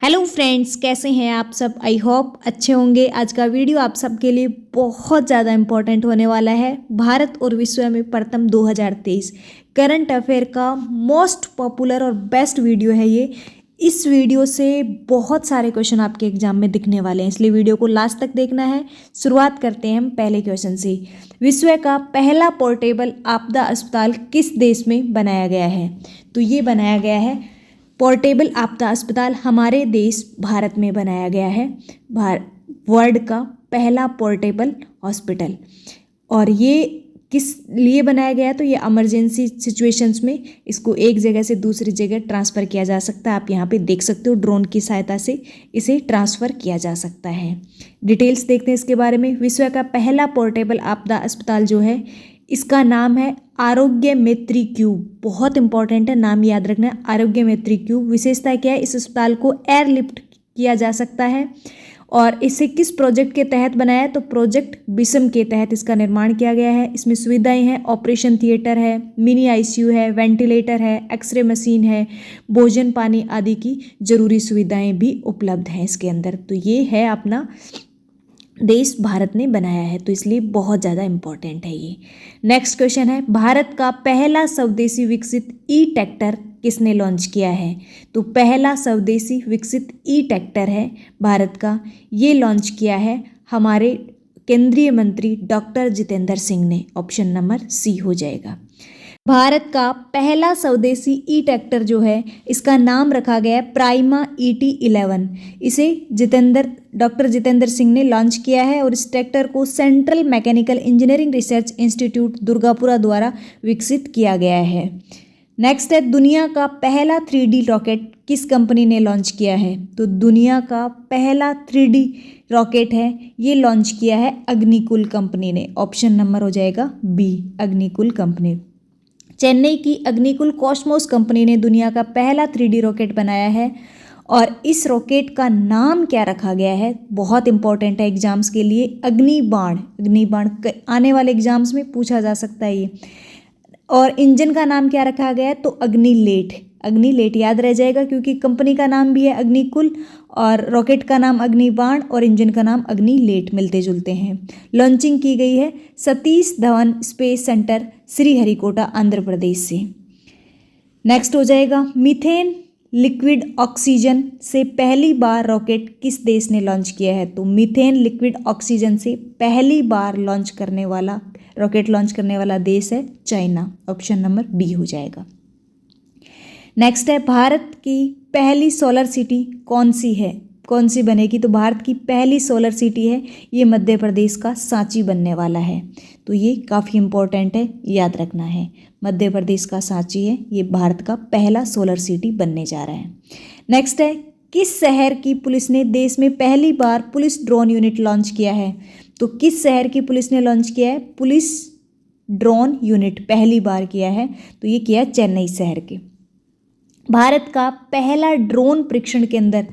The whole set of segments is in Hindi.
हेलो फ्रेंड्स, कैसे हैं आप सब। आई होप अच्छे होंगे। आज का वीडियो आप सबके लिए बहुत ज़्यादा इम्पोर्टेंट होने वाला है। भारत और विश्व में प्रथम 2023 करंट अफेयर का मोस्ट पॉपुलर और बेस्ट वीडियो है ये। इस वीडियो से बहुत सारे क्वेश्चन आपके एग्जाम में दिखने वाले हैं, इसलिए वीडियो को लास्ट तक देखना है। शुरुआत करते हैं हम पहले क्वेश्चन से। विश्व का पहला पोर्टेबल आपदा अस्पताल किस देश में बनाया गया है? तो ये बनाया गया है पोर्टेबल आपदा अस्पताल हमारे देश भारत में बनाया गया है। वर्ल्ड का पहला पोर्टेबल हॉस्पिटल। और ये किस लिए बनाया गया है? तो ये इमरजेंसी सिचुएशंस में इसको एक जगह से दूसरी जगह ट्रांसफ़र किया जा सकता है। आप यहाँ पे देख सकते हो, ड्रोन की सहायता से इसे ट्रांसफ़र किया जा सकता है। डिटेल्स देखते हैं इसके बारे में। विश्व का पहला पोर्टेबल आपदा अस्पताल जो है, इसका नाम है आरोग्य मेत्री क्यूब। बहुत इंपॉर्टेंट है, नाम याद रखना है, आरोग्य मेत्री क्यूब। विशेषता क्या है? इस अस्पताल को एयरलिफ्ट किया जा सकता है। और इसे किस प्रोजेक्ट के तहत बनाया है? तो प्रोजेक्ट विषम के तहत इसका निर्माण किया गया है। इसमें सुविधाएं हैं, ऑपरेशन थिएटर है, मिनी आईसीयू है, वेंटिलेटर है, एक्सरे मशीन है, भोजन पानी आदि की जरूरी सुविधाएं भी उपलब्ध हैं इसके अंदर। तो ये है अपना देश भारत ने बनाया है, तो इसलिए बहुत ज़्यादा इम्पोर्टेंट है ये। नेक्स्ट क्वेश्चन है, भारत का पहला स्वदेशी विकसित ई ट्रैक्टर किसने लॉन्च किया है? तो पहला स्वदेशी विकसित ई ट्रैक्टर है भारत का, ये लॉन्च किया है हमारे केंद्रीय मंत्री डॉक्टर जितेंद्र सिंह ने। ऑप्शन नंबर सी हो जाएगा। भारत का पहला स्वदेशी ई ट्रैक्टर जो है, इसका नाम रखा गया है प्राइमा ET11। इसे डॉक्टर जितेंद्र सिंह ने लॉन्च किया है और इस ट्रैक्टर को central mechanical engineering research institute Durgapura द्वारा विकसित किया गया है। नेक्स्ट है, दुनिया का पहला 3D रॉकेट किस कंपनी ने लॉन्च किया है? तो दुनिया का पहला 3D रॉकेट है, ये लॉन्च किया है अग्निकुल कंपनी ने। ऑप्शन नंबर हो जाएगा बी, अग्निकुल कंपनी। चेन्नई की अग्निकुल कॉस्मोस कंपनी ने दुनिया का पहला 3D रॉकेट बनाया है। और इस रॉकेट का नाम क्या रखा गया है? बहुत इंपॉर्टेंट है एग्जाम्स के लिए, अग्निबाण। अग्निबाण आने वाले एग्जाम्स में पूछा जा सकता है ये। और इंजन का नाम क्या रखा गया है? तो अग्निलेट। अग्निलेट याद रह जाएगा क्योंकि कंपनी का नाम भी है अग्निकुल और रॉकेट का नाम अग्निबाण और इंजन का नाम अग्निलेट, मिलते जुलते हैं। लॉन्चिंग की गई है सतीश धवन स्पेस सेंटर, श्रीहरिकोटा, आंध्र प्रदेश से। नेक्स्ट हो जाएगा, मीथेन लिक्विड ऑक्सीजन से पहली बार रॉकेट किस देश ने लॉन्च किया है? तो मीथेन लिक्विड ऑक्सीजन से पहली बार रॉकेट लॉन्च करने वाला देश है चाइना। ऑप्शन नंबर बी हो जाएगा। नेक्स्ट है, भारत की पहली सोलर सिटी कौन सी बनेगी? तो भारत की पहली सोलर सिटी है, ये मध्य प्रदेश का सांची बनने वाला है। तो ये काफ़ी इंपॉर्टेंट है, याद रखना है। मध्य प्रदेश का सांची है, ये भारत का पहला सोलर सिटी बनने जा रहा है। नेक्स्ट है, किस शहर की पुलिस ने देश में पहली बार पुलिस ड्रोन यूनिट लॉन्च किया है? तो किस शहर की पुलिस ने लॉन्च किया है पुलिस ड्रोन यूनिट? पहली बार किया है, तो ये किया चेन्नई शहर के। भारत का पहला ड्रोन परीक्षण केंद्र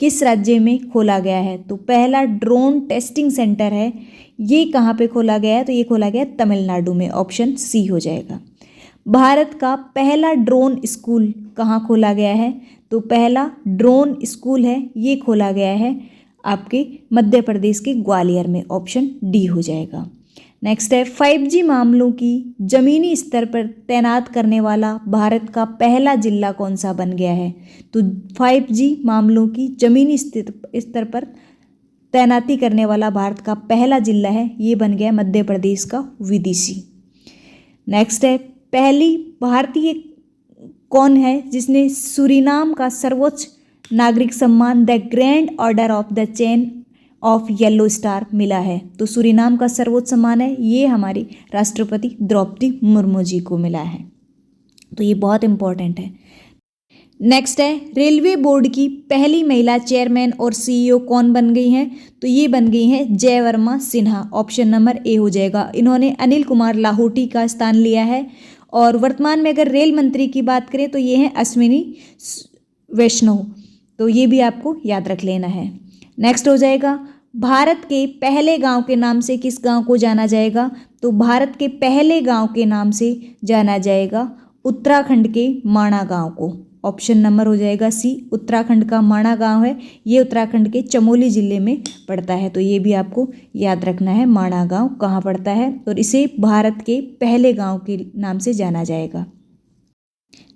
किस राज्य में खोला गया है? तो पहला ड्रोन टेस्टिंग सेंटर है, ये कहाँ पे खोला गया है? तो ये खोला गया है तमिलनाडु में। ऑप्शन सी हो जाएगा। भारत का पहला ड्रोन स्कूल कहाँ खोला गया है? तो पहला ड्रोन स्कूल है, ये खोला गया है आपके मध्य प्रदेश के ग्वालियर में। ऑप्शन डी हो जाएगा। नेक्स्ट है, 5G मामलों की ज़मीनी स्तर पर तैनात करने वाला भारत का पहला जिला कौन सा बन गया है? तो 5G मामलों की ज़मीनी स्तर पर तैनाती करने वाला भारत का पहला जिला है, ये बन गया मध्य प्रदेश का विदिशा। नेक्स्ट है, पहली भारतीय कौन है जिसने सूरीनाम का सर्वोच्च नागरिक सम्मान the grand order of the chain of yellow star मिला है? तो सूरीनाम का सर्वोच्च सम्मान है, ये हमारी राष्ट्रपति द्रौपदी मुर्मू जी को मिला है। तो ये बहुत इंपॉर्टेंट है। नेक्स्ट है, रेलवे बोर्ड की पहली महिला चेयरमैन और CEO कौन बन गई हैं? तो ये बन गई हैं Jayavarma Sinha. Option number A हो जाएगा। इन्होंने अनिल कुमार लाहौटी का स्थान लिया है। और वर्तमान में अगर रेल मंत्री की बात करें तो ये हैं अश्विनी वैष्णव। तो ये भी आपको याद रख लेना है। नेक्स्ट हो जाएगा, भारत के पहले गांव के नाम से किस गांव को जाना जाएगा? तो भारत के पहले गांव के नाम से जाना जाएगा उत्तराखंड के माणा गांव को। ऑप्शन नंबर हो जाएगा सी, उत्तराखंड का माणा गांव है, ये उत्तराखंड के चमोली जिले में पड़ता है। तो ये भी आपको याद रखना है, माणा गांव कहाँ पड़ता है, और इसे भारत के पहले गांव के नाम से जाना जाएगा।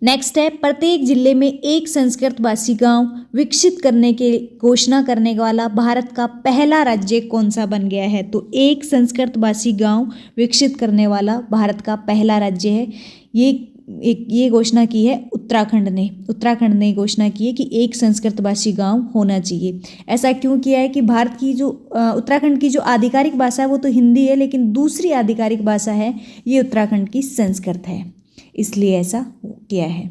नेक्स्ट है, प्रत्येक जिले में एक संस्कृत भाषी गांव विकसित करने की घोषणा करने वाला भारत का पहला राज्य कौन सा बन गया है। तो एक संस्कृत भाषी गांव विकसित करने वाला भारत का पहला राज्य है, ये घोषणा की है उत्तराखंड ने घोषणा की है कि एक संस्कृत भाषी गांव होना चाहिए। ऐसा क्यों किया है कि भारत की जो उत्तराखंड की जो आधिकारिक भाषा है वो तो हिंदी है, लेकिन दूसरी आधिकारिक भाषा है ये उत्तराखंड की संस्कृत है, इसलिए ऐसा किया है।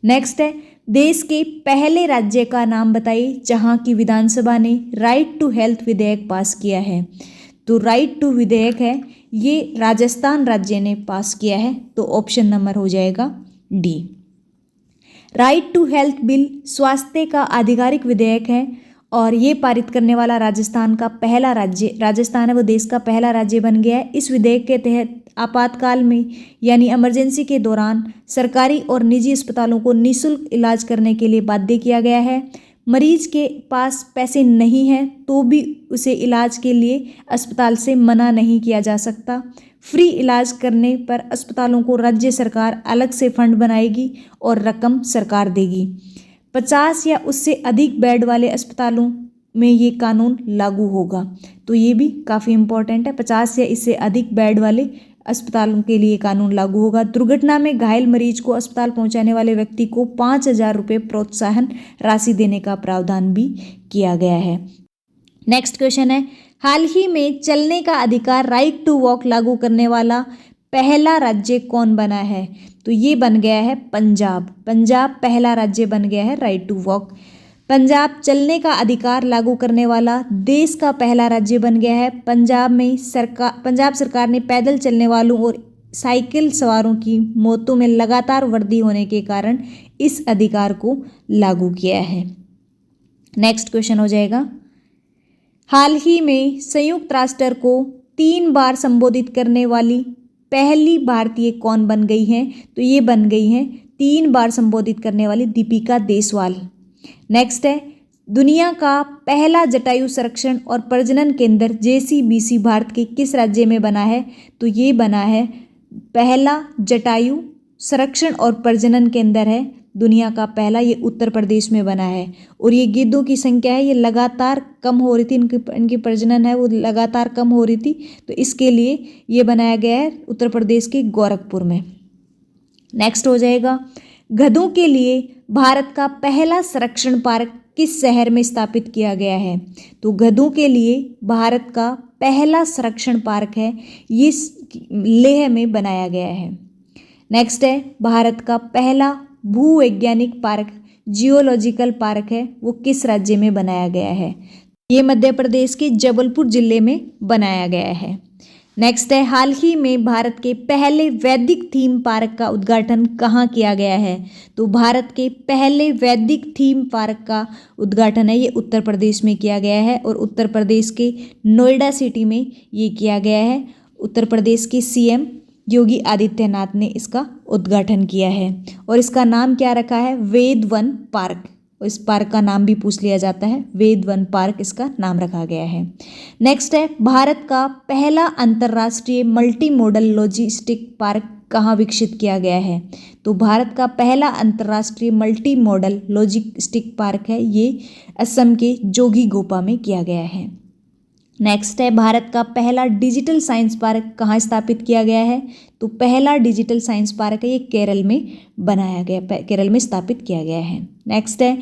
नेक्स्ट है, देश के पहले राज्य का नाम बताइए जहां की विधानसभा ने राइट टू हेल्थ विधेयक पास किया है। तो राइट टू विधेयक है, ये राजस्थान राज्य ने पास किया है, तो ऑप्शन नंबर हो जाएगा D. Right to health bill स्वास्थ्य का आधिकारिक विधेयक है और ये पारित करने वाला राजस्थान का पहला राज्य, राजस्थान है वो देश का पहला राज्य बन गया है। इस विधेयक के तहत आपातकाल में यानी इमरजेंसी के दौरान सरकारी और निजी अस्पतालों को निःशुल्क इलाज करने के लिए बाध्य किया गया है। मरीज के पास पैसे नहीं हैं तो भी उसे इलाज के लिए अस्पताल से मना नहीं किया जा सकता। फ्री इलाज करने पर अस्पतालों को राज्य सरकार अलग से फंड बनाएगी और रकम सरकार देगी। 50 या उससे अधिक बेड वाले अस्पतालों में ये कानून लागू होगा। तो ये भी काफ़ी इम्पोर्टेंट है, 50 या इससे अधिक बेड वाले अस्पतालों के लिए कानून लागू होगा। दुर्घटना में घायल मरीज को अस्पताल पहुंचाने वाले व्यक्ति को 5,000 रुपये प्रोत्साहन राशि देने का प्रावधान भी किया गया है। नेक्स्ट क्वेश्चन है, हाल ही में चलने का अधिकार राइट टू वॉक लागू करने वाला पहला राज्य कौन बना है। तो ये बन गया है पंजाब। पंजाब पहला राज्य बन गया है राइट टू वॉक। पंजाब चलने का अधिकार लागू करने वाला देश का पहला राज्य बन गया है। पंजाब सरकार ने पैदल चलने वालों और साइकिल सवारों की मौतों में लगातार वृद्धि होने के कारण इस अधिकार को लागू किया है। नेक्स्ट क्वेश्चन हो जाएगा, हाल ही में संयुक्त राष्ट्र को 3 बार संबोधित करने वाली पहली भारतीय कौन बन गई है। तो ये बन गई हैं 3 बार संबोधित करने वाली दीपिका देशवाल। नेक्स्ट है, दुनिया का पहला जटायु संरक्षण और प्रजनन केंद्र JCBC भारत के किस राज्य में बना है। तो ये बना है पहला जटायु संरक्षण और प्रजनन केंद्र है दुनिया का पहला, ये उत्तर प्रदेश में बना है। और ये गिद्धों की संख्या है ये लगातार कम हो रही थी, इनकी प्रजनन है वो लगातार कम हो रही थी, तो इसके लिए ये बनाया गया है उत्तर प्रदेश के गोरखपुर में। नेक्स्ट हो जाएगा, गधों के लिए भारत का पहला संरक्षण पार्क किस शहर में स्थापित किया गया है। तो गधों के लिए भारत का पहला संरक्षण पार्क है ये लेह में बनाया गया है। नेक्स्ट है, भारत का पहला भूवैज्ञानिक पार्क जियोलॉजिकल पार्क है वो किस राज्य में बनाया गया है। ये मध्य प्रदेश के जबलपुर जिले में बनाया गया है। नेक्स्ट है, हाल ही में भारत के पहले वैदिक थीम पार्क का उद्घाटन कहाँ किया गया है। तो भारत के पहले वैदिक थीम पार्क का उद्घाटन है ये उत्तर प्रदेश में किया गया है और उत्तर प्रदेश के नोएडा सिटी में ये किया गया है। उत्तर प्रदेश के CM योगी आदित्यनाथ ने इसका उद्घाटन किया है और इसका नाम क्या रखा है, वेद वन पार्क। इस पार्क का नाम भी पूछ लिया जाता है, वेद वन पार्क इसका नाम रखा गया है। नेक्स्ट है, भारत का पहला अंतर्राष्ट्रीय मल्टी मॉडल लॉजिस्टिक पार्क कहाँ विकसित किया गया है। तो भारत का पहला अंतर्राष्ट्रीय मल्टी मॉडल लॉजिस्टिक पार्क है ये असम के जोगीघोपा में किया गया है। नेक्स्ट है, भारत का पहला डिजिटल साइंस पार्क कहाँ स्थापित किया गया है। तो पहला डिजिटल साइंस पार्क है ये केरल में बनाया गया, केरल में स्थापित किया गया है। नेक्स्ट है,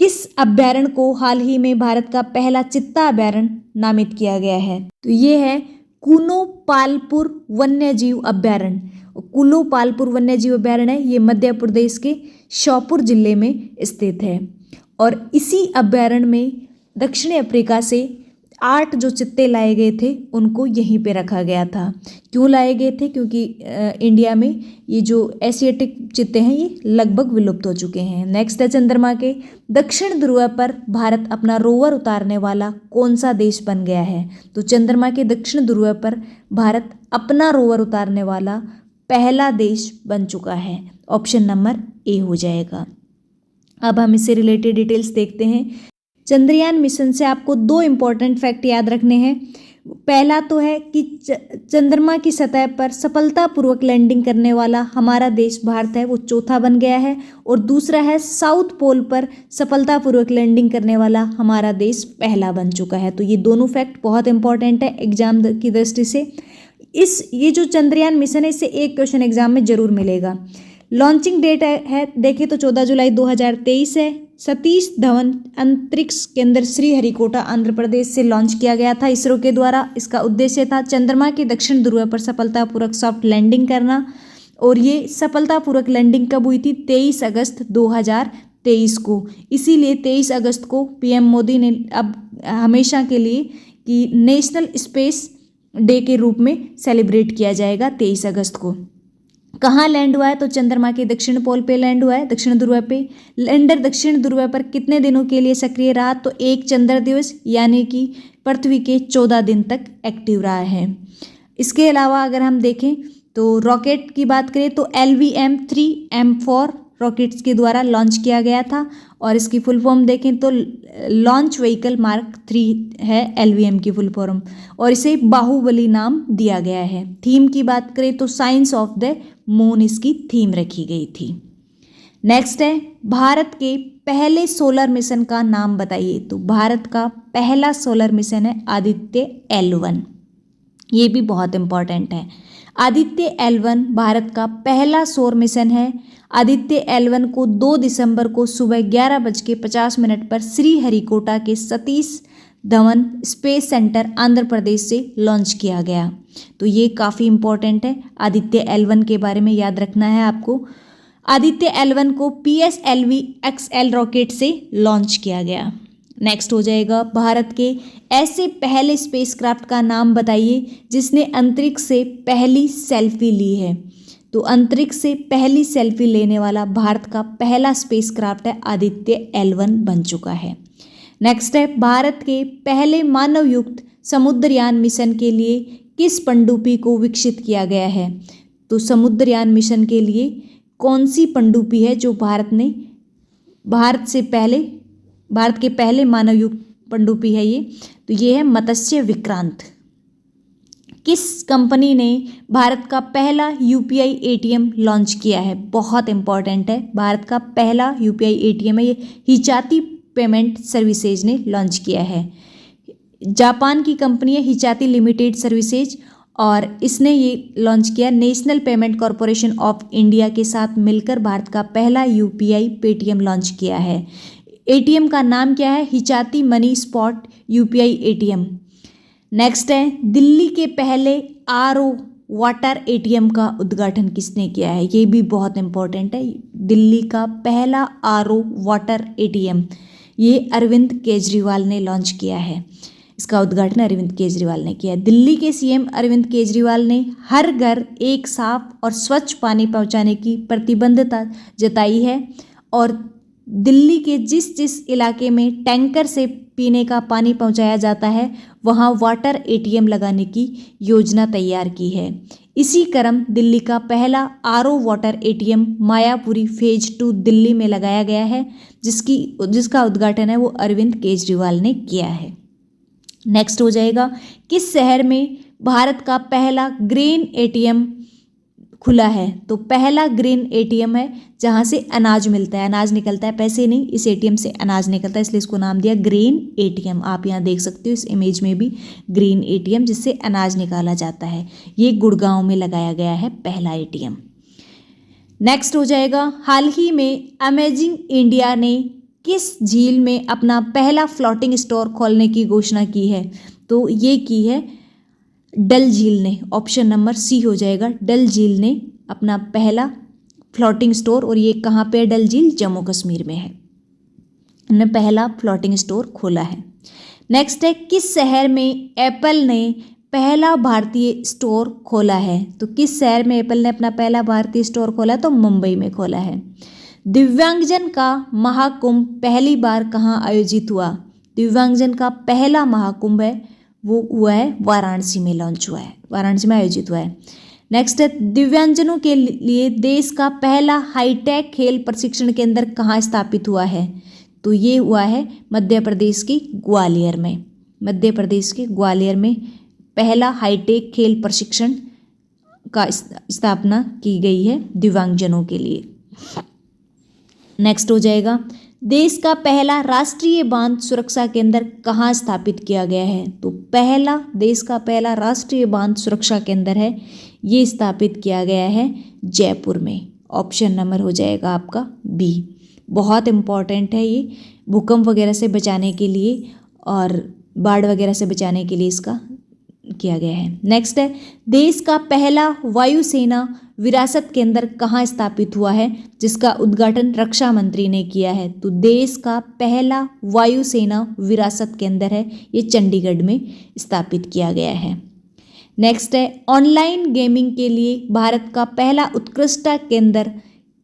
किस अभ्यारण्य को हाल ही में भारत का पहला चित्ता अभ्यारण्य नामित किया गया है। तो ये है कुनो पालपुर वन्यजीव अभ्यारण्य। कुनो पालपुर वन्यजीव अभ्यारण्य है ये मध्य प्रदेश के श्योपुर जिले में स्थित है और इसी अभ्यारण्य में दक्षिण अफ्रीका से 8 जो चित्ते लाए गए थे उनको यहीं पे रखा गया था। क्यों लाए गए थे, क्योंकि इंडिया में ये जो एशियाटिक चित्ते हैं ये लगभग विलुप्त हो चुके हैं। नेक्स्ट है, चंद्रमा के दक्षिण ध्रुव पर भारत अपना रोवर उतारने वाला कौन सा देश बन गया है। तो चंद्रमा के दक्षिण ध्रुव पर भारत अपना रोवर उतारने वाला पहला देश बन चुका है। ऑप्शन नंबर A हो जाएगा। अब हम इससे रिलेटेड डिटेल्स देखते हैं। चंद्रयान मिशन से आपको 2 इम्पॉर्टेंट फैक्ट याद रखने हैं। पहला तो है कि चंद्रमा की सतह पर सफलतापूर्वक लैंडिंग करने वाला हमारा देश भारत है, वो चौथा बन गया है। और दूसरा है साउथ पोल पर सफलतापूर्वक लैंडिंग करने वाला हमारा देश पहला बन चुका है। तो ये दोनों फैक्ट बहुत इंपॉर्टेंट है एग्जाम की दृष्टि से। ये जो चंद्रयान मिशन है, इससे एक क्वेश्चन एग्जाम में जरूर मिलेगा। लॉन्चिंग डेट है देखें तो 14 जुलाई 2023 है। सतीश धवन अंतरिक्ष केंद्र श्रीहरिकोटा आंध्र प्रदेश से लॉन्च किया गया था इसरो के द्वारा। इसका उद्देश्य था चंद्रमा के दक्षिण ध्रुव पर सफलतापूर्वक सॉफ्ट लैंडिंग करना। और ये सफलतापूर्वक लैंडिंग कब हुई थी? 23 अगस्त 2023 को। इसीलिए 23 अगस्त को पीएम मोदी ने अब हमेशा के लिए कि नेशनल स्पेस डे के रूप में सेलिब्रेट किया जाएगा 23 अगस्त को। कहाँ लैंड हुआ है? तो चंद्रमा के दक्षिण पोल पे लैंड हुआ है, दक्षिण ध्रुव पे। लैंडर दक्षिण ध्रुव पर कितने दिनों के लिए सक्रिय रहा? तो एक चंद्र दिवस, यानी कि पृथ्वी के 14 दिन तक एक्टिव रहा है। इसके अलावा अगर हम देखें तो रॉकेट की बात करें तो LVM-3M4 रॉकेट्स के द्वारा लॉन्च किया गया था। और इसकी फुल फॉर्म देखें तो लॉन्च व्हीकल मार्क 3 है LVM की फुल फॉर्म। और इसे बाहुबली नाम दिया गया है। थीम की बात करें तो साइंस ऑफ द मून इसकी थीम रखी गई थी। नेक्स्ट है भारत के पहले सोलर मिशन का नाम बताइए। तो भारत का पहला सोलर मिशन है आदित्य L1। ये भी बहुत इंपॉर्टेंट है। आदित्य L1 भारत का पहला सौर मिशन है। आदित्य L1 को 2 दिसंबर को सुबह 11:50 पर श्रीहरिकोटा के सतीश धवन स्पेस सेंटर आंध्र प्रदेश से लॉन्च किया गया। तो ये काफ़ी इंपॉर्टेंट है। आदित्य L1 के बारे में याद रखना है आपको। आदित्य L1 को PSLV XL रॉकेट से लॉन्च किया गया। नेक्स्ट हो जाएगा भारत के ऐसे पहले स्पेसक्राफ्ट का नाम बताइए जिसने अंतरिक्ष से पहली सेल्फी ली है। तो अंतरिक्ष से पहली सेल्फी लेने वाला भारत का पहला स्पेसक्राफ्ट है आदित्य L1 बन चुका है। नेक्स्ट है भारत के पहले मानव युक्त समुद्रयान मिशन के लिए किस पनडुब्बी को विकसित किया गया है? तो समुद्रयान मिशन के लिए कौन सी पनडुब्बी है जो भारत के पहले मानव युक्त पनडुब्बी है ये? तो ये है मत्स्य विक्रांत। किस कंपनी ने भारत का पहला UPI ATM लॉन्च किया है? बहुत इंपॉर्टेंट है। भारत का पहला UPI ATM है ये हिचाती पेमेंट सर्विसेज ने लॉन्च किया है। जापान की कंपनी है हिचाती लिमिटेड सर्विसेज और इसने ये लॉन्च किया। National payment corporation of India के साथ मिलकर भारत का पहला UPI पेटीएम लॉन्च किया है। ATM का नाम क्या है? हिचाती money spot UPI ATM। Next है दिल्ली के पहले RO वाटर ATM का उद्घाटन किसने किया है? ये भी बहुत इंपॉर्टेंट है। दिल्ली का पहला RO वाटर ATM ये अरविंद केजरीवाल ने लॉन्च किया है। इसका उद्घाटन अरविंद केजरीवाल ने किया है। दिल्ली के CM अरविंद केजरीवाल ने हर घर एक साफ और स्वच्छ पानी पहुंचाने की प्रतिबद्धता जताई है। और दिल्ली के जिस जिस इलाके में टैंकर से पीने का पानी पहुंचाया जाता है वहां वाटर ATM लगाने की योजना तैयार की है। इसी क्रम दिल्ली का पहला RO water ATM Mayapuri phase 2 Delhi में लगाया गया है जिसका उद्घाटन है वो अरविंद केजरीवाल ने किया है। नेक्स्ट हो जाएगा किस शहर में भारत का पहला ग्रेन ATM खुला है? तो पहला ग्रेन ATM है जहाँ से अनाज मिलता है, अनाज निकलता है, पैसे नहीं, इस ATM से अनाज निकलता है इसलिए इसको नाम दिया ग्रेन ATM। आप यहाँ देख सकते हो इस इमेज में भी ग्रेन ATM जिससे अनाज निकाला जाता है। ये गुड़गांव में लगाया गया है पहला ATM। नेक्स्ट हो जाएगा हाल ही में अमेजिंग इंडिया ने किस झील में अपना पहला फ्लोटिंग स्टोर खोलने की घोषणा की है? तो ये की है डल झील ने। ऑप्शन नंबर C हो जाएगा। डल झील ने अपना पहला फ्लोटिंग स्टोर, और ये कहाँ पे है? डल झील जम्मू कश्मीर में है। ने पहला फ्लोटिंग स्टोर खोला है। नेक्स्ट है किस शहर में एप्पल ने पहला भारतीय स्टोर खोला है? तो किस शहर में एप्पल ने अपना पहला भारतीय स्टोर खोला? तो मुंबई में खोला है। दिव्यांगजन का महाकुंभ पहली बार कहाँ आयोजित हुआ? दिव्यांगजन का पहला महाकुंभ है वो हुआ है वाराणसी में लॉन्च हुआ है, वाराणसी में आयोजित हुआ है। नेक्स्ट है, दिव्यांगजनों के लिए देश का पहला हाईटेक खेल प्रशिक्षण केंद्र कहाँ स्थापित हुआ है? तो ये हुआ है मध्य प्रदेश के ग्वालियर में। मध्य प्रदेश के ग्वालियर में पहला हाईटेक खेल प्रशिक्षण का स्थापना की गई है दिव्यांगजनों के लिए। नेक्स्ट हो जाएगा, देश का पहला राष्ट्रीय बांध सुरक्षा केंद्र कहाँ स्थापित किया गया है? तो देश का पहला राष्ट्रीय बांध सुरक्षा केंद्र है, ये स्थापित किया गया है जयपुर में। ऑप्शन नंबर हो जाएगा आपका बी। बहुत इम्पॉर्टेंट है ये, भूकंप वगैरह से बचाने के लिए और बाढ़ वगैरह से बचाने के लिए इसका किया गया है। नेक्स्ट है, देश का पहला वायुसेना विरासत केंद्र कहाँ स्थापित हुआ है, जिसका उद्घाटन रक्षा मंत्री ने किया है? तो देश का पहला वायुसेना विरासत केंद्र है, ये चंडीगढ़ में स्थापित किया गया है। नेक्स्ट है, ऑनलाइन गेमिंग के लिए भारत का पहला उत्कृष्टता केंद्र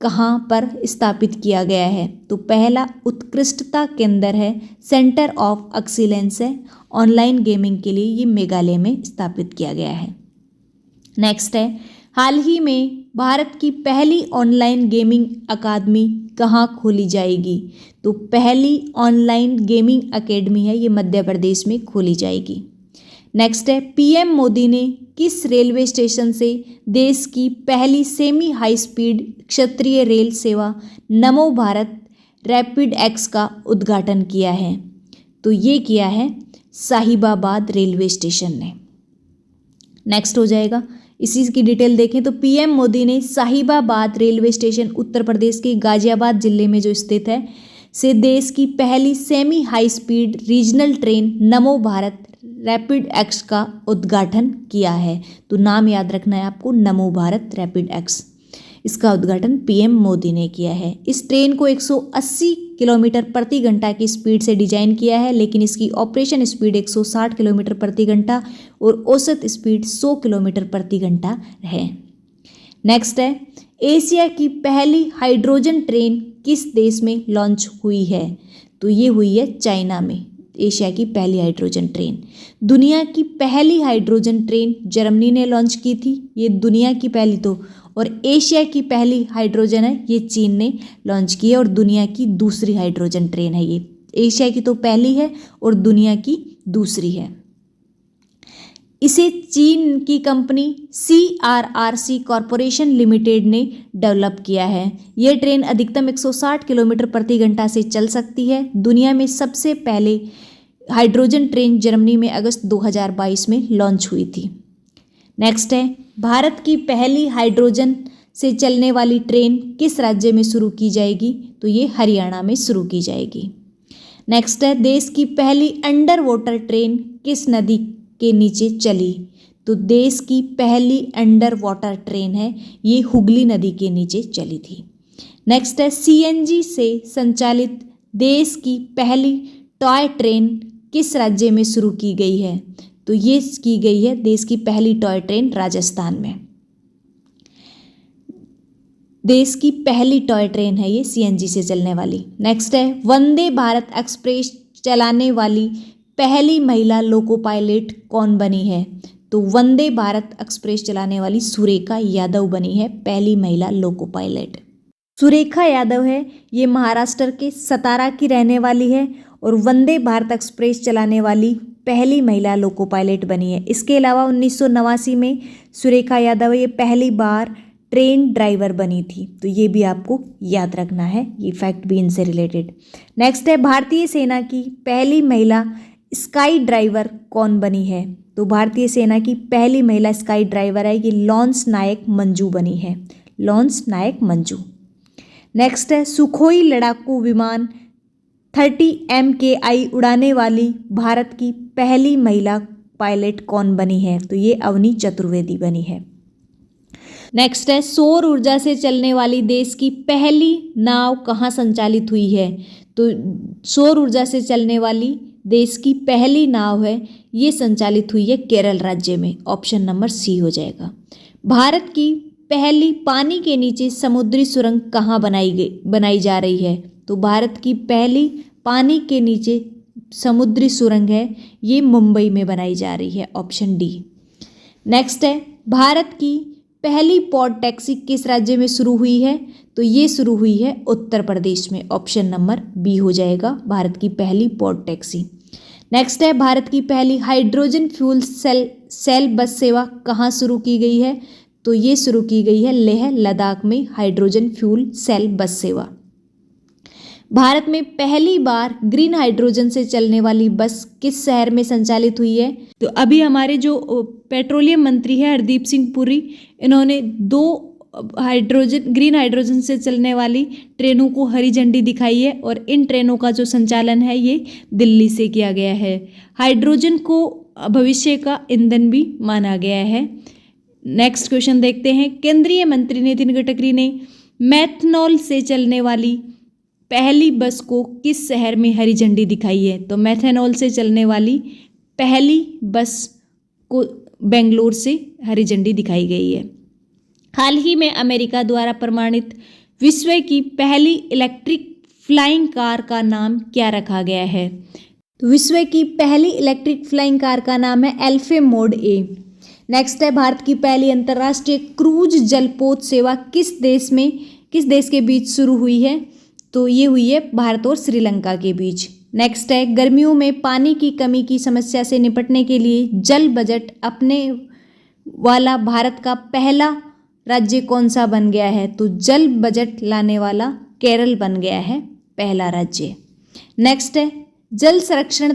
कहाँ पर स्थापित किया गया है? तो पहला उत्कृष्टता केंद्र है, सेंटर ऑफ एक्सीलेंस है ऑनलाइन गेमिंग के लिए, ये मेघालय में स्थापित किया गया है। नेक्स्ट है, हाल ही में भारत की पहली ऑनलाइन गेमिंग अकादमी कहाँ खोली जाएगी? तो पहली ऑनलाइन गेमिंग एकेडमी है, ये मध्य प्रदेश में खोली जाएगी। नेक्स्ट है, पीएम मोदी ने किस रेलवे स्टेशन से देश की पहली सेमी हाई स्पीड क्षेत्रीय रेल सेवा नमो भारत रैपिड एक्स का उद्घाटन किया है? तो ये किया है साहिबाबाद रेलवे स्टेशन ने। नेक्स्ट हो जाएगा, इसी की डिटेल देखें तो पीएम मोदी ने साहिबाबाद रेलवे स्टेशन उत्तर प्रदेश के गाजियाबाद जिले में जो स्थित है से देश की पहली semi high speed regional train नमो भारत रैपिड एक्स का उद्घाटन किया है। तो नाम याद रखना है आपको, नमो भारत रैपिड एक्स। इसका उद्घाटन पीएम मोदी ने किया है। इस ट्रेन को 180 किलोमीटर प्रति घंटा की स्पीड से डिजाइन किया है, लेकिन इसकी ऑपरेशन स्पीड 160 किलोमीटर प्रति घंटा और औसत स्पीड 100 किलोमीटर प्रति घंटा है। नेक्स्ट है, एशिया की पहली हाइड्रोजन ट्रेन किस देश में लॉन्च हुई है? तो ये हुई है चाइना में, एशिया की पहली हाइड्रोजन ट्रेन। दुनिया की पहली हाइड्रोजन ट्रेन जर्मनी ने लॉन्च की थी, ये दुनिया की पहली तो, और एशिया की पहली हाइड्रोजन है ये चीन ने लॉन्च की है, और दुनिया की दूसरी हाइड्रोजन ट्रेन है ये। एशिया की तो पहली है और दुनिया की दूसरी है। इसे चीन की कंपनी CRRC कॉरपोरेशन लिमिटेड ने डेवलप किया है। यह ट्रेन अधिकतम 160 किलोमीटर प्रति घंटा से चल सकती है। दुनिया में सबसे पहले हाइड्रोजन ट्रेन जर्मनी में अगस्त 2022 में लॉन्च हुई थी। नेक्स्ट है, भारत की पहली हाइड्रोजन से चलने वाली ट्रेन किस राज्य में शुरू की जाएगी? तो ये हरियाणा में शुरू की जाएगी। नेक्स्ट है, देश की पहली अंडर वाटर ट्रेन किस नदी के नीचे चली? तो देश की पहली अंडर वाटर ट्रेन है ये हुगली नदी के नीचे चली थी। नेक्स्ट है, CNG से संचालित देश की पहली टॉय ट्रेन किस राज्य में शुरू की गई है? तो ये की गई है देश की पहली टॉय ट्रेन राजस्थान में। देश की पहली टॉय ट्रेन है ये CNG से चलने वाली। नेक्स्ट है, वंदे भारत एक्सप्रेस चलाने वाली पहली महिला लोको पायलट कौन बनी है? तो वंदे भारत एक्सप्रेस चलाने वाली सुरेखा यादव बनी है पहली महिला लोको पायलट। सुरेखा यादव है ये महाराष्ट्र के सतारा की रहने वाली है और वंदे भारत एक्सप्रेस चलाने वाली पहली महिला लोको पायलट बनी है। इसके अलावा 1989 में सुरेखा यादव ये पहली बार ट्रेन ड्राइवर बनी थी, तो ये भी आपको याद रखना है, ये फैक्ट भी इनसे रिलेटेड। नेक्स्ट है, भारतीय सेना की पहली महिला स्काई ड्राइवर कौन बनी है? तो भारतीय सेना की पहली महिला स्काई ड्राइवर है ये लॉन्स नायक मंजू बनी है, लॉन्स नायक मंजू। नेक्स्ट है, सुखोई लड़ाकू विमान 30 MKI उड़ाने वाली भारत की पहली महिला पायलट कौन बनी है? तो ये अवनी चतुर्वेदी बनी है। नेक्स्ट है, सौर ऊर्जा से चलने वाली देश की पहली नाव कहाँ संचालित हुई है? तो सौर ऊर्जा से चलने वाली देश की पहली नाव है ये संचालित हुई है केरल राज्य में। ऑप्शन नंबर C हो जाएगा। भारत की पहली पानी के नीचे समुद्री सुरंग कहाँ बनाई जा रही है? तो भारत की पहली पानी के नीचे समुद्री सुरंग है ये मुंबई में बनाई जा रही है। Option D। नेक्स्ट है, भारत की पहली पॉड टैक्सी किस राज्य में शुरू हुई है? तो ये शुरू हुई है उत्तर प्रदेश में। ऑप्शन नंबर बी हो जाएगा भारत की पहली पॉड टैक्सी। नेक्स्ट है, भारत की पहली हाइड्रोजन फ्यूल सेल बस सेवा कहाँ शुरू की गई है? तो ये शुरू की गई है लेह लद्दाख में हाइड्रोजन फ्यूल सेल बस सेवा। भारत में पहली बार ग्रीन हाइड्रोजन से चलने वाली बस किस शहर में संचालित हुई है? तो अभी हमारे जो पेट्रोलियम मंत्री है हरदीप सिंह पुरी, इन्होंने 2 ग्रीन हाइड्रोजन से चलने वाली ट्रेनों को हरी झंडी दिखाई है और इन ट्रेनों का जो संचालन है ये दिल्ली से किया गया है। हाइड्रोजन को भविष्य का ईंधन भी माना गया है। नेक्स्ट क्वेश्चन देखते हैं, केंद्रीय मंत्री नितिन गडकरी ने मेथनॉल से चलने वाली पहली बस को किस शहर में हरी झंडी दिखाई है? तो मेथनॉल से चलने वाली पहली बस को बेंगलोर से हरी झंडी दिखाई गई है। हाल ही में अमेरिका द्वारा प्रमाणित विश्व की पहली इलेक्ट्रिक फ्लाइंग कार का नाम क्या रखा गया है? तो विश्व की पहली इलेक्ट्रिक फ्लाइंग कार का नाम है एल्फे मोड ए। नेक्स्ट है, भारत की पहली अंतर्राष्ट्रीय क्रूज जलपोत सेवा किस देश के बीच शुरू हुई है? तो ये हुई है भारत और श्रीलंका के बीच। नेक्स्ट है, गर्मियों में पानी की कमी की समस्या से निपटने के लिए जल बजट अपने वाला भारत का पहला राज्य कौन सा बन गया है? तो जल बजट लाने वाला केरल बन गया है पहला राज्य। नेक्स्ट है, जल संरक्षण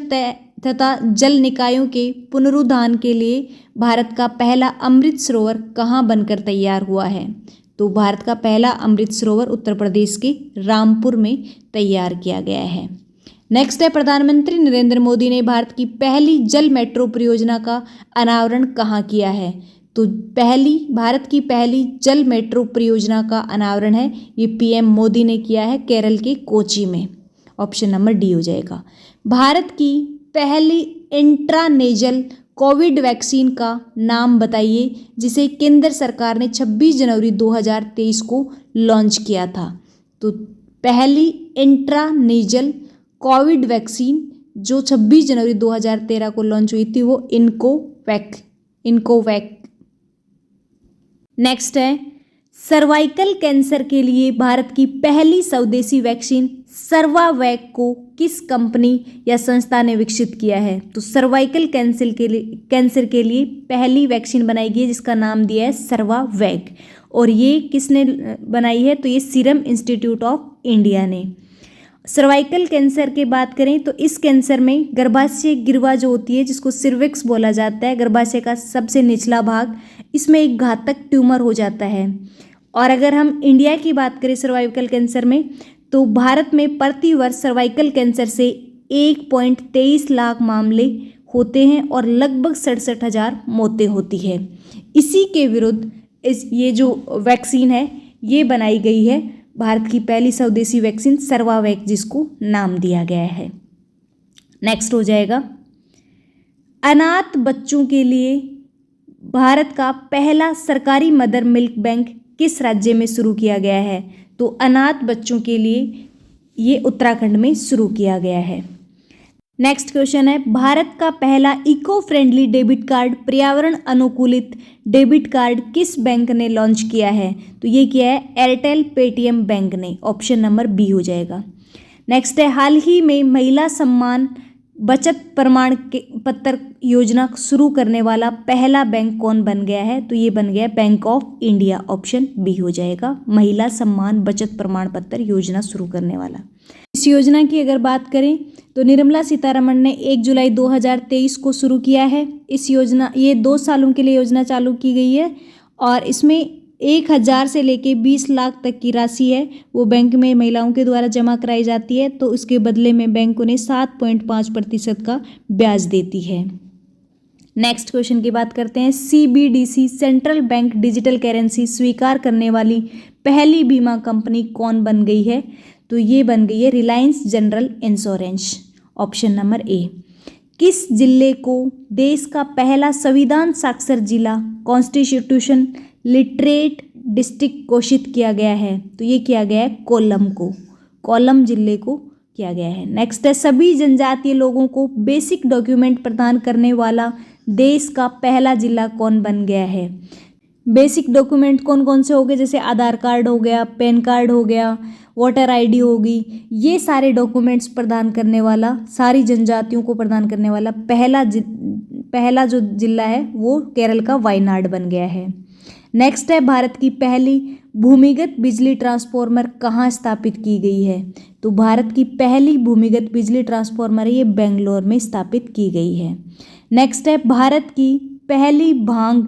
तथा जल निकायों के पुनरुद्धार के लिए भारत का पहला अमृत सरोवर कहाँ बनकर तैयार हुआ है? तो भारत का पहला अमृत सरोवर उत्तर प्रदेश के रामपुर में तैयार किया गया है। नेक्स्ट है, प्रधानमंत्री नरेंद्र मोदी ने भारत की पहली जल मेट्रो परियोजना का अनावरण कहाँ किया है? तो भारत की पहली जल मेट्रो परियोजना का अनावरण है ये पीएम मोदी ने किया है केरल के कोची में। ऑप्शन नंबर डी हो जाएगा। भारत की पहली इंट्रानेजल कोविड वैक्सीन का नाम बताइए जिसे केंद्र सरकार ने 26 जनवरी 2023 को लॉन्च किया था। तो पहली इंट्रानेजल कोविड वैक्सीन जो 26 जनवरी 2013 को लॉन्च हुई थी वो इनकोवैक। नेक्स्ट है, सर्वाइकल कैंसर के लिए भारत की पहली स्वदेशी वैक्सीन सर्वावैक को किस कंपनी या संस्था ने विकसित किया है? तो सर्वाइकल कैंसर के लिए पहली वैक्सीन बनाई गई है जिसका नाम दिया है सर्वावैक। और ये किसने बनाई है? तो ये सीरम इंस्टीट्यूट ऑफ इंडिया ने। सर्वाइकल कैंसर की बात करें तो इस कैंसर में गर्भाशय गिरवा जो होती है जिसको सिर्विक्स बोला जाता है, गर्भाशय का सबसे निचला भाग, इसमें एक घातक ट्यूमर हो जाता है। और अगर हम इंडिया की बात करें सर्वाइकल कैंसर में तो भारत में प्रति वर्ष सर्वाइकल कैंसर से 1.23 लाख मामले होते हैं और लगभग 67,000 मौतें होती है। इसी के विरुद्ध ये जो वैक्सीन है ये बनाई गई है, भारत की पहली स्वदेशी वैक्सीन सर्वावैक जिसको नाम दिया गया है। नेक्स्ट हो जाएगा, अनाथ बच्चों के लिए भारत का पहला सरकारी मदर मिल्क बैंक किस राज्य में शुरू किया गया है? तो अनाथ बच्चों के लिए ये उत्तराखंड में शुरू किया गया है। नेक्स्ट क्वेश्चन है, भारत का पहला इको फ्रेंडली डेबिट कार्ड पर्यावरण अनुकूलित डेबिट कार्ड किस बैंक ने लॉन्च किया है? तो ये किया है एयरटेल पेटीएम बैंक ने। ऑप्शन नंबर बी हो जाएगा। नेक्स्ट है, हाल ही में महिला सम्मान बचत प्रमाण पत्र योजना शुरू करने वाला पहला बैंक कौन बन गया है? तो ये बन गया Bank of India. Option B हो जाएगा, महिला सम्मान बचत प्रमाण पत्र योजना शुरू करने वाला। इस योजना की अगर बात करें तो निर्मला सीतारमण ने 1 जुलाई 2023 को शुरू किया है। ये 2 सालों के लिए योजना चालू की गई है और इसमें 1,000 से लेके 20 लाख तक की राशि है वो बैंक में महिलाओं के द्वारा जमा कराई जाती है, तो उसके बदले में बैंक उन्हें 7.5% का ब्याज देती है। नेक्स्ट क्वेश्चन की बात करते हैं, CBDC central bank digital currency स्वीकार करने वाली पहली बीमा कंपनी कौन बन गई है? तो ये बन गई है Reliance general insurance. Option number ए। किस जिले को देश का पहला संविधान साक्षर जिला कॉन्स्टिट्यूशन लिटरेट डिस्ट्रिक्ट घोषित किया गया है? तो ये किया गया है कोल्लम जिले को किया गया है। नेक्स्ट है, सभी जनजातीय लोगों को बेसिक डॉक्यूमेंट प्रदान करने वाला देश का पहला जिला कौन बन गया है? बेसिक डॉक्यूमेंट कौन कौन से हो गए, जैसे आधार कार्ड हो गया, पैन कार्ड हो गया, वोटर आईडी होगी, ये सारे डॉक्यूमेंट्स प्रदान करने वाला, सारी जनजातियों को प्रदान करने वाला पहला जो जिला है वो केरल का वायनाड बन गया है। नेक्स्ट है, भारत की पहली भूमिगत बिजली ट्रांसफॉर्मर कहाँ स्थापित की गई है? तो भारत की पहली भूमिगत बिजली ट्रांसफॉर्मर ये बेंगलोर में स्थापित की गई है। नेक्स्ट है, भारत की पहली भांग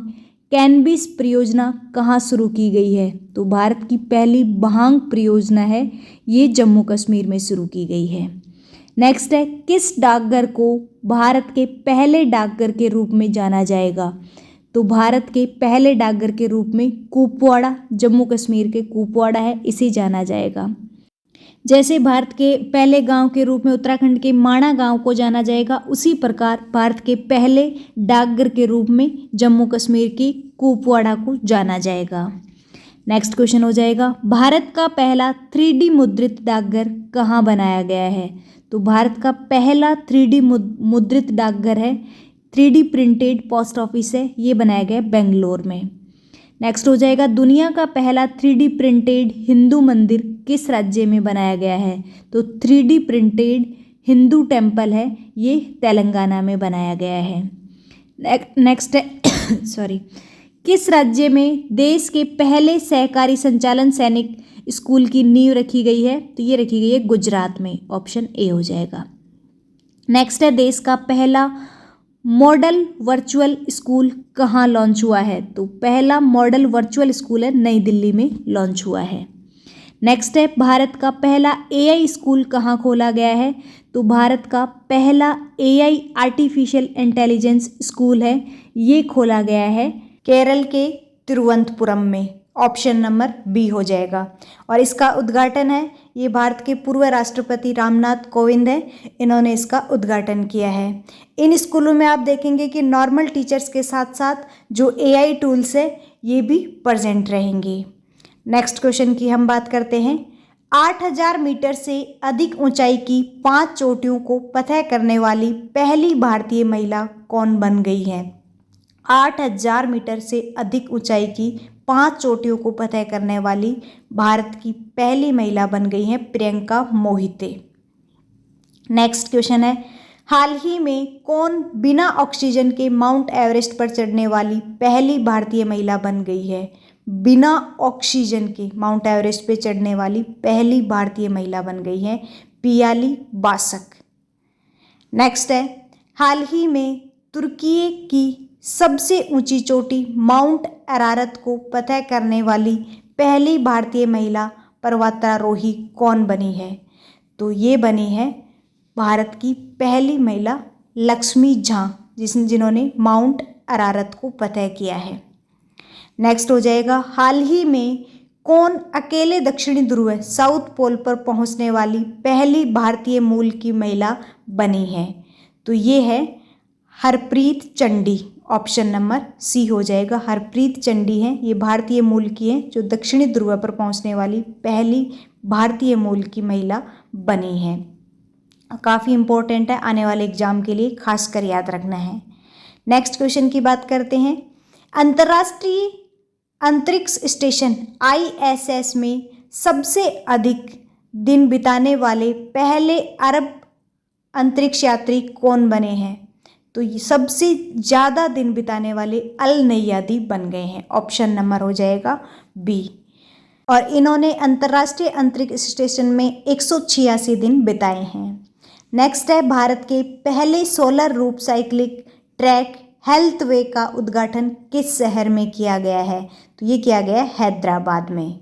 कैनबिस परियोजना कहाँ शुरू की गई है? तो भारत की पहली भांग परियोजना है ये जम्मू कश्मीर में शुरू की गई है। नेक्स्ट है, किस डाकघर को भारत के पहले डाकघर के रूप में जाना जाएगा? तो भारत के पहले डाकघर के रूप में कुपवाड़ा, जम्मू कश्मीर के कुपवाड़ा है, इसे जाना जाएगा। जैसे भारत के पहले गांव के रूप में उत्तराखंड के माणा गांव को जाना जाएगा, उसी प्रकार भारत के पहले डाकघर के रूप में जम्मू कश्मीर की कुपवाड़ा को जाना जाएगा। नेक्स्ट क्वेश्चन हो जाएगा, भारत का पहला 3D मुद्रित डाकघर कहाँ बनाया गया है? तो भारत का पहला 3D मुद्रित डाकघर है, 3D प्रिंटेड पोस्ट ऑफिस है, ये बनाया गया बेंगलोर में। नेक्स्ट हो जाएगा, दुनिया का पहला 3D प्रिंटेड हिंदू मंदिर किस राज्य में बनाया गया है? तो 3D प्रिंटेड हिंदू टेम्पल है, ये तेलंगाना में बनाया गया है। नेक्स्ट है सॉरी, किस राज्य में देश के पहले सहकारी संचालन सैनिक स्कूल की नींव रखी गई है? तो ये रखी गई है गुजरात में, ऑप्शन ए हो जाएगा। नेक्स्ट है, देश का पहला मॉडल वर्चुअल स्कूल कहाँ लॉन्च हुआ है? तो पहला मॉडल वर्चुअल स्कूल है नई दिल्ली में लॉन्च हुआ है। नेक्स्ट है, भारत का पहला AI स्कूल कहाँ खोला गया है? तो भारत का पहला AI आर्टिफिशियल इंटेलिजेंस स्कूल है, ये खोला गया है केरल के तिरुवनंतपुरम में, ऑप्शन नंबर बी हो जाएगा। और इसका उद्घाटन है, ये भारत के पूर्व राष्ट्रपति रामनाथ कोविंद है, इन्होंने इसका उद्घाटन किया है। इन स्कूलों में आप देखेंगे कि नॉर्मल टीचर्स के साथ साथ जो AI टूल्स है ये भी प्रेजेंट रहेंगे। नेक्स्ट क्वेश्चन की हम बात करते हैं, 8000 मीटर से अधिक ऊंचाई की 5 चोटियों को फतह करने वाली पहली भारतीय महिला कौन बन गई है? 8000 मीटर से अधिक ऊंचाई की 5 चोटियों को फतह करने वाली भारत की पहली महिला बन गई हैं प्रियंका मोहिते। नेक्स्ट क्वेश्चन है, हाल ही में कौन बिना ऑक्सीजन के माउंट एवरेस्ट पर चढ़ने वाली पहली भारतीय महिला बन गई है? बिना ऑक्सीजन के माउंट एवरेस्ट पे चढ़ने वाली पहली भारतीय महिला बन गई है पियाली बासक। नेक्स्ट है, हाल ही में तुर्की की सबसे ऊंची चोटी माउंट अरारत को फतह करने वाली पहली भारतीय महिला पर्वतारोही कौन बनी है? तो ये बनी है भारत की पहली महिला लक्ष्मी झा, जिन्होंने माउंट अरारत को फतह किया है। नेक्स्ट हो जाएगा, हाल ही में कौन अकेले दक्षिणी ध्रुव साउथ पोल पर पहुंचने वाली पहली भारतीय मूल की महिला बनी है? तो ये है Harpreet Chandi, option number C हो जाएगा। हरप्रीत चंडी हैं, ये भारतीय मूल की हैं जो दक्षिणी ध्रुव पर पहुंचने वाली पहली भारतीय मूल की महिला बनी है। काफ़ी इंपॉर्टेंट है, आने वाले एग्जाम के लिए खासकर याद रखना है। नेक्स्ट क्वेश्चन की बात करते हैं, अंतर्राष्ट्रीय अंतरिक्ष स्टेशन ISS में सबसे अधिक दिन बिताने वाले पहले अरब अंतरिक्ष यात्री कौन बने हैं? तो ये सबसे ज़्यादा दिन बिताने वाले अल नैयादी बन गए हैं, ऑप्शन नंबर हो जाएगा बी। और इन्होंने अंतर्राष्ट्रीय अंतरिक्ष स्टेशन में 186 दिन बिताए हैं। नेक्स्ट है, भारत के पहले सोलर रूप साइक्लिक ट्रैक हेल्थ वे का उद्घाटन किस शहर में किया गया है? तो ये किया गया है हैदराबाद में।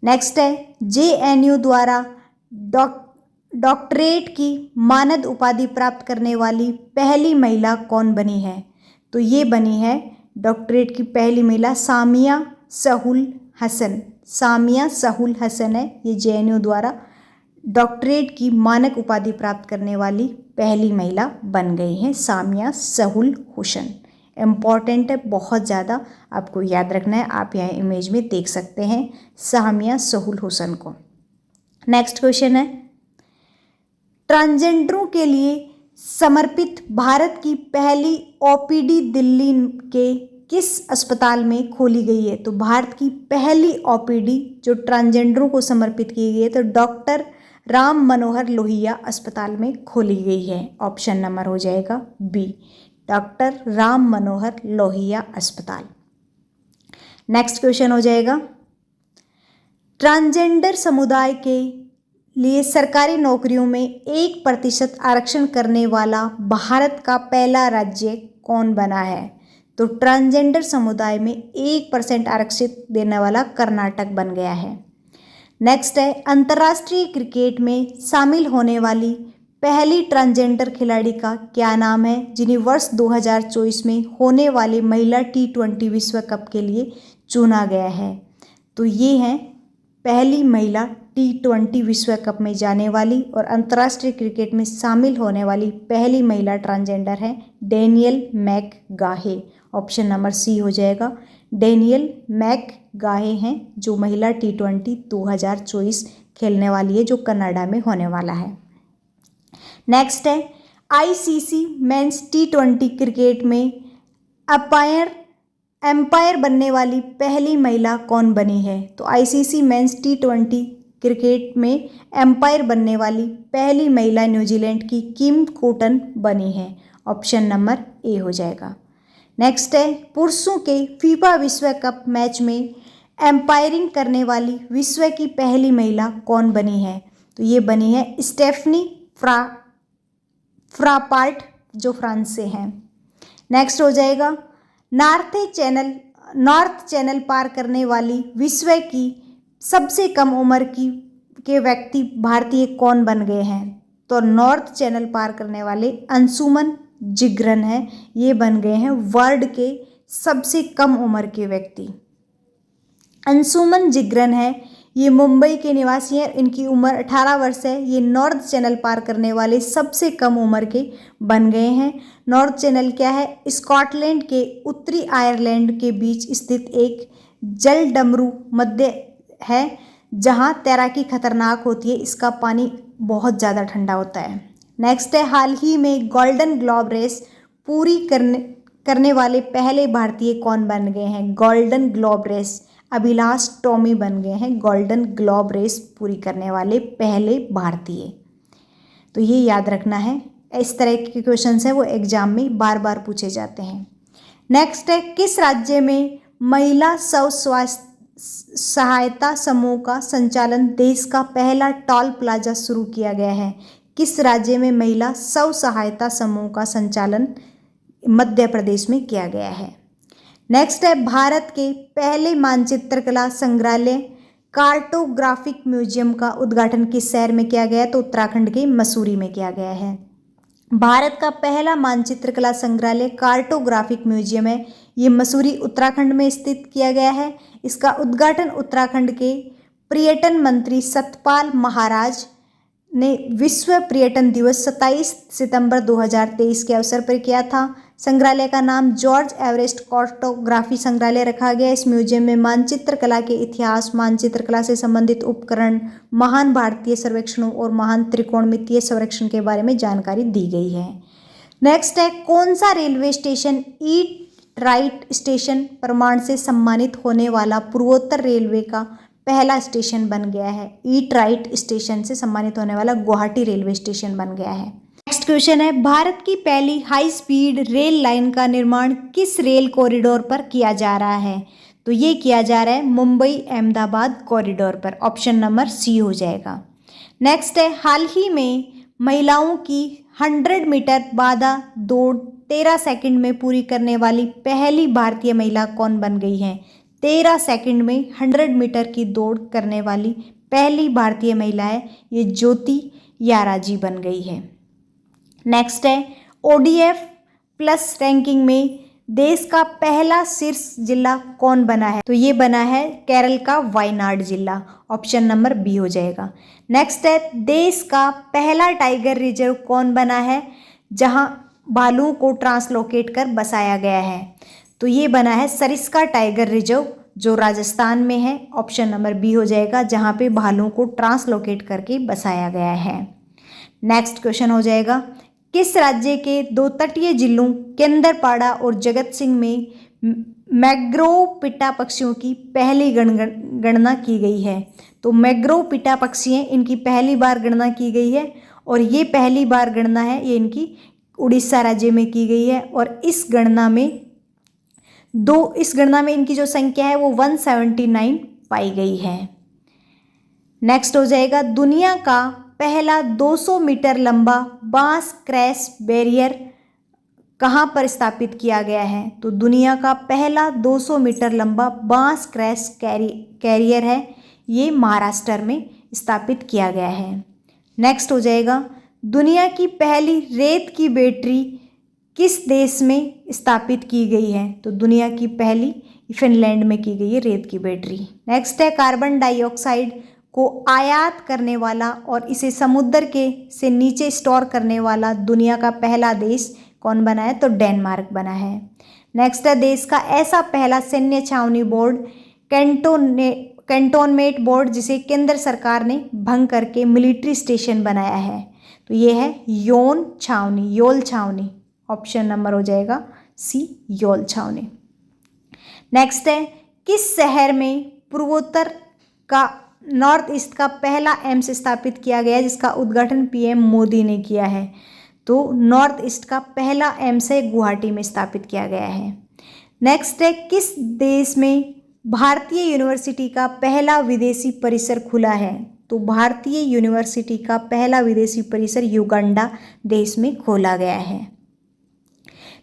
नेक्स्ट है, JNU द्वारा डॉक्टरेट की मानद उपाधि प्राप्त करने वाली पहली महिला कौन बनी है? तो ये बनी है डॉक्टरेट की पहली महिला सामिया सहूल हसन। सामिया सहूल हसन है, ये JNU द्वारा डॉक्टरेट की मानक उपाधि प्राप्त करने वाली पहली महिला बन गई हैं सामिया सहूल हुसैन। इम्पॉर्टेंट है, बहुत ज़्यादा आपको याद रखना है। आप यहाँ इमेज में देख सकते हैं सामिया सहूल हुसैन को। नेक्स्ट क्वेश्चन है, ट्रांसजेंडरों के लिए समर्पित भारत की पहली OPD दिल्ली के किस अस्पताल में खोली गई है? तो भारत की पहली ओपीडी जो ट्रांसजेंडरों को समर्पित की गई है तो डॉक्टर राम मनोहर लोहिया अस्पताल में खोली गई है। ऑप्शन नंबर हो जाएगा बी, डॉक्टर राम मनोहर लोहिया अस्पताल। नेक्स्ट क्वेश्चन हो जाएगा, ट्रांसजेंडर समुदाय के लिए सरकारी नौकरियों में 1% आरक्षण करने वाला भारत का पहला राज्य कौन बना है? तो ट्रांसजेंडर समुदाय में 1% आरक्षित देने वाला कर्नाटक बन गया है। नेक्स्ट है, अंतर्राष्ट्रीय क्रिकेट में शामिल होने वाली पहली ट्रांसजेंडर खिलाड़ी का क्या नाम है, जिन्हें वर्ष 2024 में होने वाले महिला T20 विश्व कप के लिए चुना गया है? तो ये हैं पहली महिला T20 विश्व कप में जाने वाली और अंतर्राष्ट्रीय क्रिकेट में शामिल होने वाली पहली महिला ट्रांसजेंडर है डेनियल मैकगाहे। ऑप्शन नंबर सी हो जाएगा, डेनियल मैकगाहे हैं जो महिला T20 2024 खेलने वाली है, जो कनाडा में होने वाला है। नेक्स्ट है, ICC मेंस T20 क्रिकेट में एम्पायर बनने वाली पहली महिला कौन बनी है? तो ICC मेंस T20 क्रिकेट में एम्पायर बनने वाली पहली महिला न्यूजीलैंड की किम कोटन बनी है। ऑप्शन नंबर ए हो जाएगा। नेक्स्ट है, पुरुषों के फीफा विश्व कप मैच में एम्पायरिंग करने वाली विश्व की पहली महिला कौन बनी है? तो ये बनी है स्टेफनी फ्रापार्ट जो फ्रांस से हैं। नेक्स्ट हो जाएगा, नॉर्थ चैनल पार करने वाली विश्व की सबसे कम उम्र के व्यक्ति भारतीय कौन बन गए हैं? तो नॉर्थ चैनल पार करने वाले अंशुमन जिग्रन है, ये बन गए हैं वर्ल्ड के सबसे कम उम्र के व्यक्ति। अंशुमन जिग्रन है, ये मुंबई के निवासी हैं, इनकी उम्र 18 वर्ष है। ये नॉर्थ चैनल पार करने वाले सबसे कम उम्र के बन गए हैं। नॉर्थ चैनल क्या है? स्कॉटलैंड के उत्तरी आयरलैंड के बीच स्थित एक जलडमरू मध्य है जहां तैराकी खतरनाक होती है, इसका पानी बहुत ज़्यादा ठंडा होता है। नेक्स्ट है, हाल ही में गोल्डन ग्लोब रेस पूरी करने वाले पहले भारतीय कौन बन गए हैं? Golden Globe Race Abhilash Tomy बन गए हैं गोल्डन ग्लोब रेस पूरी करने वाले पहले भारतीय। तो ये याद रखना है, इस तरह के क्वेश्चंस है वो एग्जाम में बार बार पूछे जाते हैं। नेक्स्ट है, किस राज्य में महिला स्व सहायता समूह का संचालन देश का पहला टोल प्लाजा शुरू किया गया है? किस राज्य में महिला स्व सहायता समूह का संचालन मध्य प्रदेश में किया गया है। नेक्स्ट है, भारत के पहले मानचित्र कला संग्रहालय कार्टोग्राफिक म्यूजियम का उद्घाटन किस शहर में किया गया? तो उत्तराखंड के मसूरी में किया गया है। भारत का पहला मानचित्र कला संग्रहालय कार्टोग्राफिक म्यूजियम है, ये मसूरी उत्तराखंड में स्थित किया गया है। इसका उद्घाटन उत्तराखंड के पर्यटन मंत्री सतपाल महाराज ने विश्व पर्यटन दिवस 27 सितंबर 2023 के अवसर पर किया था। संग्रहालय का नाम जॉर्ज एवरेस्ट कार्टोग्राफी संग्रहालय रखा गया। इस म्यूजियम में मानचित्र कला के इतिहास, मानचित्र कला से संबंधित उपकरण, महान भारतीय सर्वेक्षणों और महान त्रिकोणमितीय सर्वेक्षण के बारे में जानकारी दी गई है। नेक्स्ट है, कौन सा railway station eat right station प्रमाण से सम्मानित होने वाला पूर्वोत्तर रेलवे का पहला स्टेशन बन गया है? ईट राइट स्टेशन से सम्मानित होने वाला गुवाहाटी रेलवे स्टेशन बन गया है। नेक्स्ट क्वेश्चन है, भारत की पहली हाई स्पीड रेल लाइन का निर्माण किस रेल कॉरिडोर पर किया जा रहा है? तो ये किया जा रहा है मुंबई अहमदाबाद कॉरिडोर पर। ऑप्शन नंबर सी हो जाएगा। नेक्स्ट है, हाल ही में महिलाओं की 100 मीटर बाधा दौड़ 13 सेकंड में पूरी करने वाली पहली भारतीय महिला कौन बन गई है? 13 सेकंड में 100 मीटर की दौड़ करने वाली पहली भारतीय महिला है, ये ज्योति याराजी बन गई है। नेक्स्ट है, ODF प्लस रैंकिंग में देश का पहला शीर्ष जिला कौन बना है? तो ये बना है केरल का वायनाड जिला। ऑप्शन नंबर बी हो जाएगा। नेक्स्ट है, देश का पहला टाइगर रिजर्व कौन बना है जहां भालुओं को ट्रांसलोकेट कर बसाया गया है? तो ये बना है सरिस्का टाइगर रिजर्व जो राजस्थान में है। ऑप्शन नंबर बी हो जाएगा, जहाँ पे भालुओं को ट्रांसलोकेट करके बसाया गया है। नेक्स्ट क्वेश्चन हो जाएगा, किस राज्य के 2 तटीय जिलों केंद्रपाड़ा और जगत सिंह में मैग्रोपिटा पक्षियों की पहली गणना की गई है। तो मैग्रोपिटा पक्षी हैं, इनकी पहली बार गणना की गई है और ये पहली बार गणना है ये इनकी उड़ीसा राज्य में की गई है। और इस गणना में इनकी जो संख्या है वो 179 पाई गई है। नेक्स्ट हो जाएगा, दुनिया का पहला 200 मीटर लंबा बांस क्रैश बैरियर कहाँ पर स्थापित किया गया है? तो दुनिया का पहला 200 मीटर लंबा बांस क्रैश कैरियर है, ये महाराष्ट्र में स्थापित किया गया है। नेक्स्ट हो जाएगा, दुनिया की पहली रेत की बैटरी किस देश में स्थापित की गई है? तो दुनिया की पहली फिनलैंड में की गई है रेत की बैटरी। नेक्स्ट है, कार्बन डाइऑक्साइड को आयात करने वाला और इसे समुद्र के से नीचे स्टोर करने वाला दुनिया का पहला देश कौन बना है? तो डेनमार्क बना है। नेक्स्ट है, देश का ऐसा पहला सैन्य छावनी बोर्ड कैंटोनमेंट बोर्ड जिसे केंद्र सरकार ने भंग करके मिलिट्री स्टेशन बनाया है, तो ये है योल छावनी। ऑप्शन नंबर हो जाएगा सी, योल छावनी। नेक्स्ट है, किस शहर में पूर्वोत्तर का नॉर्थ ईस्ट का पहला एम्स स्थापित किया गया जिसका उद्घाटन पीएम मोदी ने किया है? तो नॉर्थ ईस्ट का पहला एम्स है गुवाहाटी में स्थापित किया गया है। नेक्स्ट है, किस देश में भारतीय यूनिवर्सिटी का पहला विदेशी परिसर खुला है? तो भारतीय यूनिवर्सिटी का पहला विदेशी परिसर युगांडा देश में खोला गया है।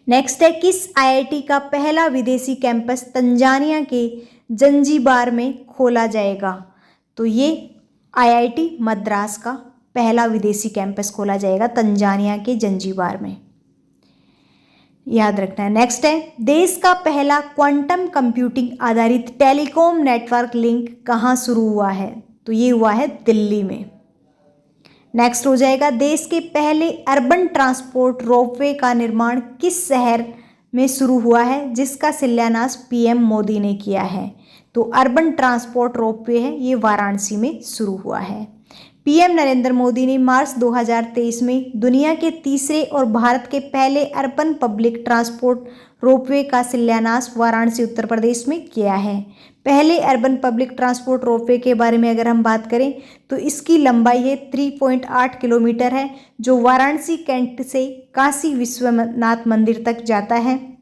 नेक्स्ट है, किस आईआईटी का पहला विदेशी कैंपस तंजानिया के जंजीबार में खोला जाएगा? तो ये आईआईटी मद्रास का पहला विदेशी कैंपस खोला जाएगा तंजानिया के जंजीबार में, याद रखना है। नेक्स्ट है, देश का पहला क्वांटम कंप्यूटिंग आधारित टेलीकॉम नेटवर्क लिंक कहाँ शुरू हुआ है? तो ये हुआ है दिल्ली में। नेक्स्ट हो जाएगा, देश के पहले अर्बन ट्रांसपोर्ट रोपवे का निर्माण किस शहर में शुरू हुआ है जिसका शिलान्यास पीएम मोदी ने किया है? तो अर्बन ट्रांसपोर्ट रोपवे है, ये वाराणसी में शुरू हुआ है। पीएम नरेंद्र मोदी ने मार्च 2023 में दुनिया के तीसरे और भारत के पहले अर्बन पब्लिक ट्रांसपोर्ट रोपवे का शिलान्यास वाराणसी उत्तर प्रदेश में किया है। पहले अर्बन पब्लिक ट्रांसपोर्ट रोपवे के बारे में अगर हम बात करें तो इसकी लंबाई है 3.8 किलोमीटर है, जो वाराणसी कैंट से काशी विश्वनाथ मंदिर तक जाता है।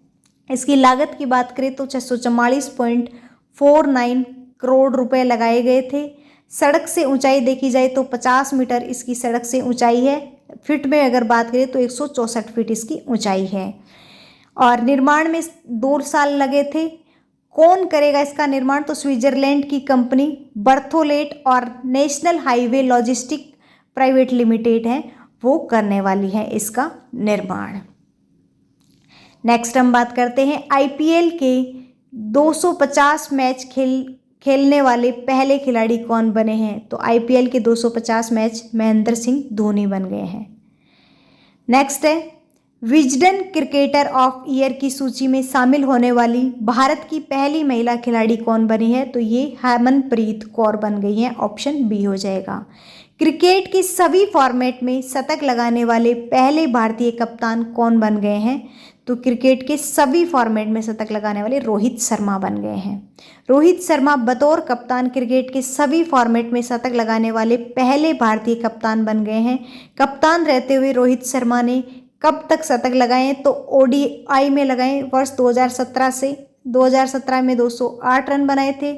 इसकी लागत की बात करें तो 644.49 करोड़ रुपए लगाए गए थे। सड़क से ऊंचाई देखी जाए तो 50 मीटर इसकी सड़क से ऊंचाई है। फीट में अगर बात करें तो 164 फीट इसकी ऊंचाई है। और निर्माण में 2 साल लगे थे। कौन करेगा इसका निर्माण? तो स्विट्जरलैंड की कंपनी बर्थोलेट और national highway logistic private limited है, वो करने वाली है इसका निर्माण। नेक्स्ट हम बात करते हैं आईपीएल के 250 मैच खेलने वाले पहले खिलाड़ी कौन बने हैं? तो आईपीएल के 250 मैच महेंद्र सिंह धोनी बन गए हैं। नेक्स्ट है, विजडन क्रिकेटर ऑफ ईयर की सूची में शामिल होने वाली भारत की पहली महिला खिलाड़ी कौन बनी है? तो ये हरमनप्रीत कौर बन गई हैं। ऑप्शन बी हो जाएगा। क्रिकेट के सभी फॉर्मेट में शतक लगाने वाले पहले भारतीय कप्तान कौन बन गए हैं? तो क्रिकेट के सभी फॉर्मेट में शतक लगाने वाले रोहित शर्मा बन गए हैं। रोहित शर्मा बतौर कप्तान क्रिकेट के सभी फॉर्मेट में शतक लगाने वाले पहले भारतीय कप्तान बन गए हैं। कप्तान रहते हुए रोहित शर्मा ने कब तक शतक लगाए? तो ओडीआई में लगाए वर्ष 2017 से। 2017 में 208 रन बनाए थे,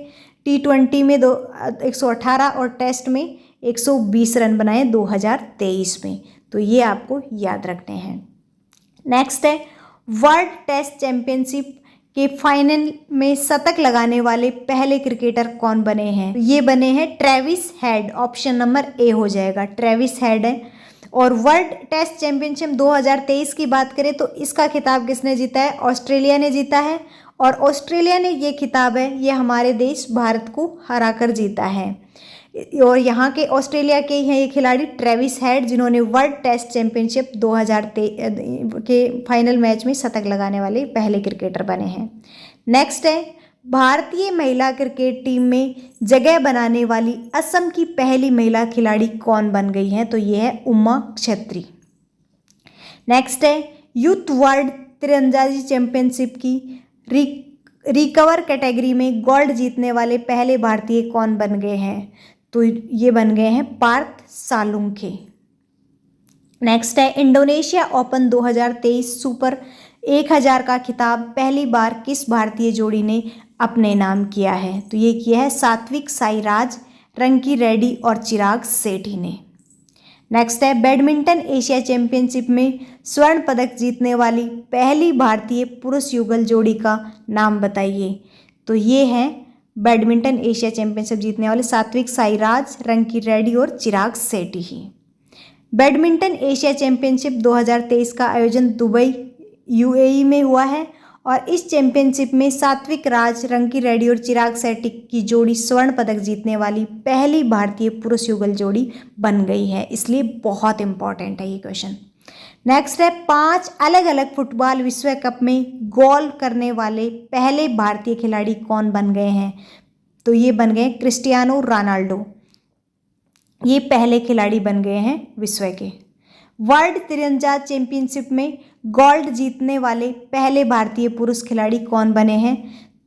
T20 में 118 और टेस्ट में 120 रन बनाए 2023 में। तो ये आपको याद रखने हैं। नेक्स्ट है, वर्ल्ड टेस्ट चैंपियनशिप के फाइनल में शतक लगाने वाले पहले क्रिकेटर कौन बने हैं? ये बने हैं Travis head. Option number A हो जाएगा, ट्रेविस हेड है। और वर्ल्ड टेस्ट चैंपियनशिप 2023 की बात करें तो इसका खिताब किसने जीता है? ऑस्ट्रेलिया ने जीता है। और ऑस्ट्रेलिया ने ये खिताब है ये हमारे देश भारत को हराकर जीता है। और यहाँ के ऑस्ट्रेलिया के हैं ये खिलाड़ी ट्रेविस हेड, जिन्होंने वर्ल्ड टेस्ट चैंपियनशिप 2023 के फाइनल मैच में शतक लगाने वाले पहले क्रिकेटर बने हैं। नेक्स्ट है, भारतीय महिला क्रिकेट टीम में जगह बनाने वाली असम की पहली महिला खिलाड़ी कौन बन गई है? तो ये है उमा क्षेत्री। नेक्स्ट है, यूथ वर्ल्ड तीरंदाजी चैंपियनशिप की रिकवर कैटेगरी में गोल्ड जीतने वाले पहले भारतीय कौन बन गए हैं? तो ये बन गए हैं पार्थ सालुंखे। नेक्स्ट है इंडोनेशिया ओपन 2023 सुपर 1000 का खिताब पहली बार किस भारतीय जोड़ी ने अपने नाम किया है? तो ये किया है सात्विक साईराज, रंकी रेड्डी और चिराग सेठी ने। नेक्स्ट है बैडमिंटन एशिया चैंपियनशिप में स्वर्ण पदक जीतने वाली पहली भारतीय पुरुष युगल जोड़ी का नाम बताइए। तो ये है बैडमिंटन एशिया चैंपियनशिप जीतने वाले सात्विक साईराज, रंकी रेड्डी और चिराग सेठी ही। बैडमिंटन एशिया चैंपियनशिप 2023 का आयोजन दुबई यूएई में हुआ है और इस चैंपियनशिप में सात्विक राज, रंकी रेड्डी और चिराग सेठी की जोड़ी स्वर्ण पदक जीतने वाली पहली भारतीय पुरुष युगल जोड़ी बन गई है, इसलिए बहुत इंपॉर्टेंट है ये क्वेश्चन। नेक्स्ट है 5 अलग अलग फुटबॉल विश्व कप में गोल करने वाले पहले भारतीय खिलाड़ी कौन बन गए हैं? तो ये बन गए क्रिस्टियानो रोनाल्डो, ये पहले खिलाड़ी बन गए हैं विश्व के। वर्ल्ड तिरंजा चैंपियनशिप में गोल्ड जीतने वाले पहले भारतीय पुरुष खिलाड़ी कौन बने हैं?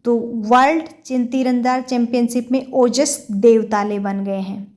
तो वर्ल्ड तिरंजा चैंपियनशिप में ओजस देवताले बन गए हैं।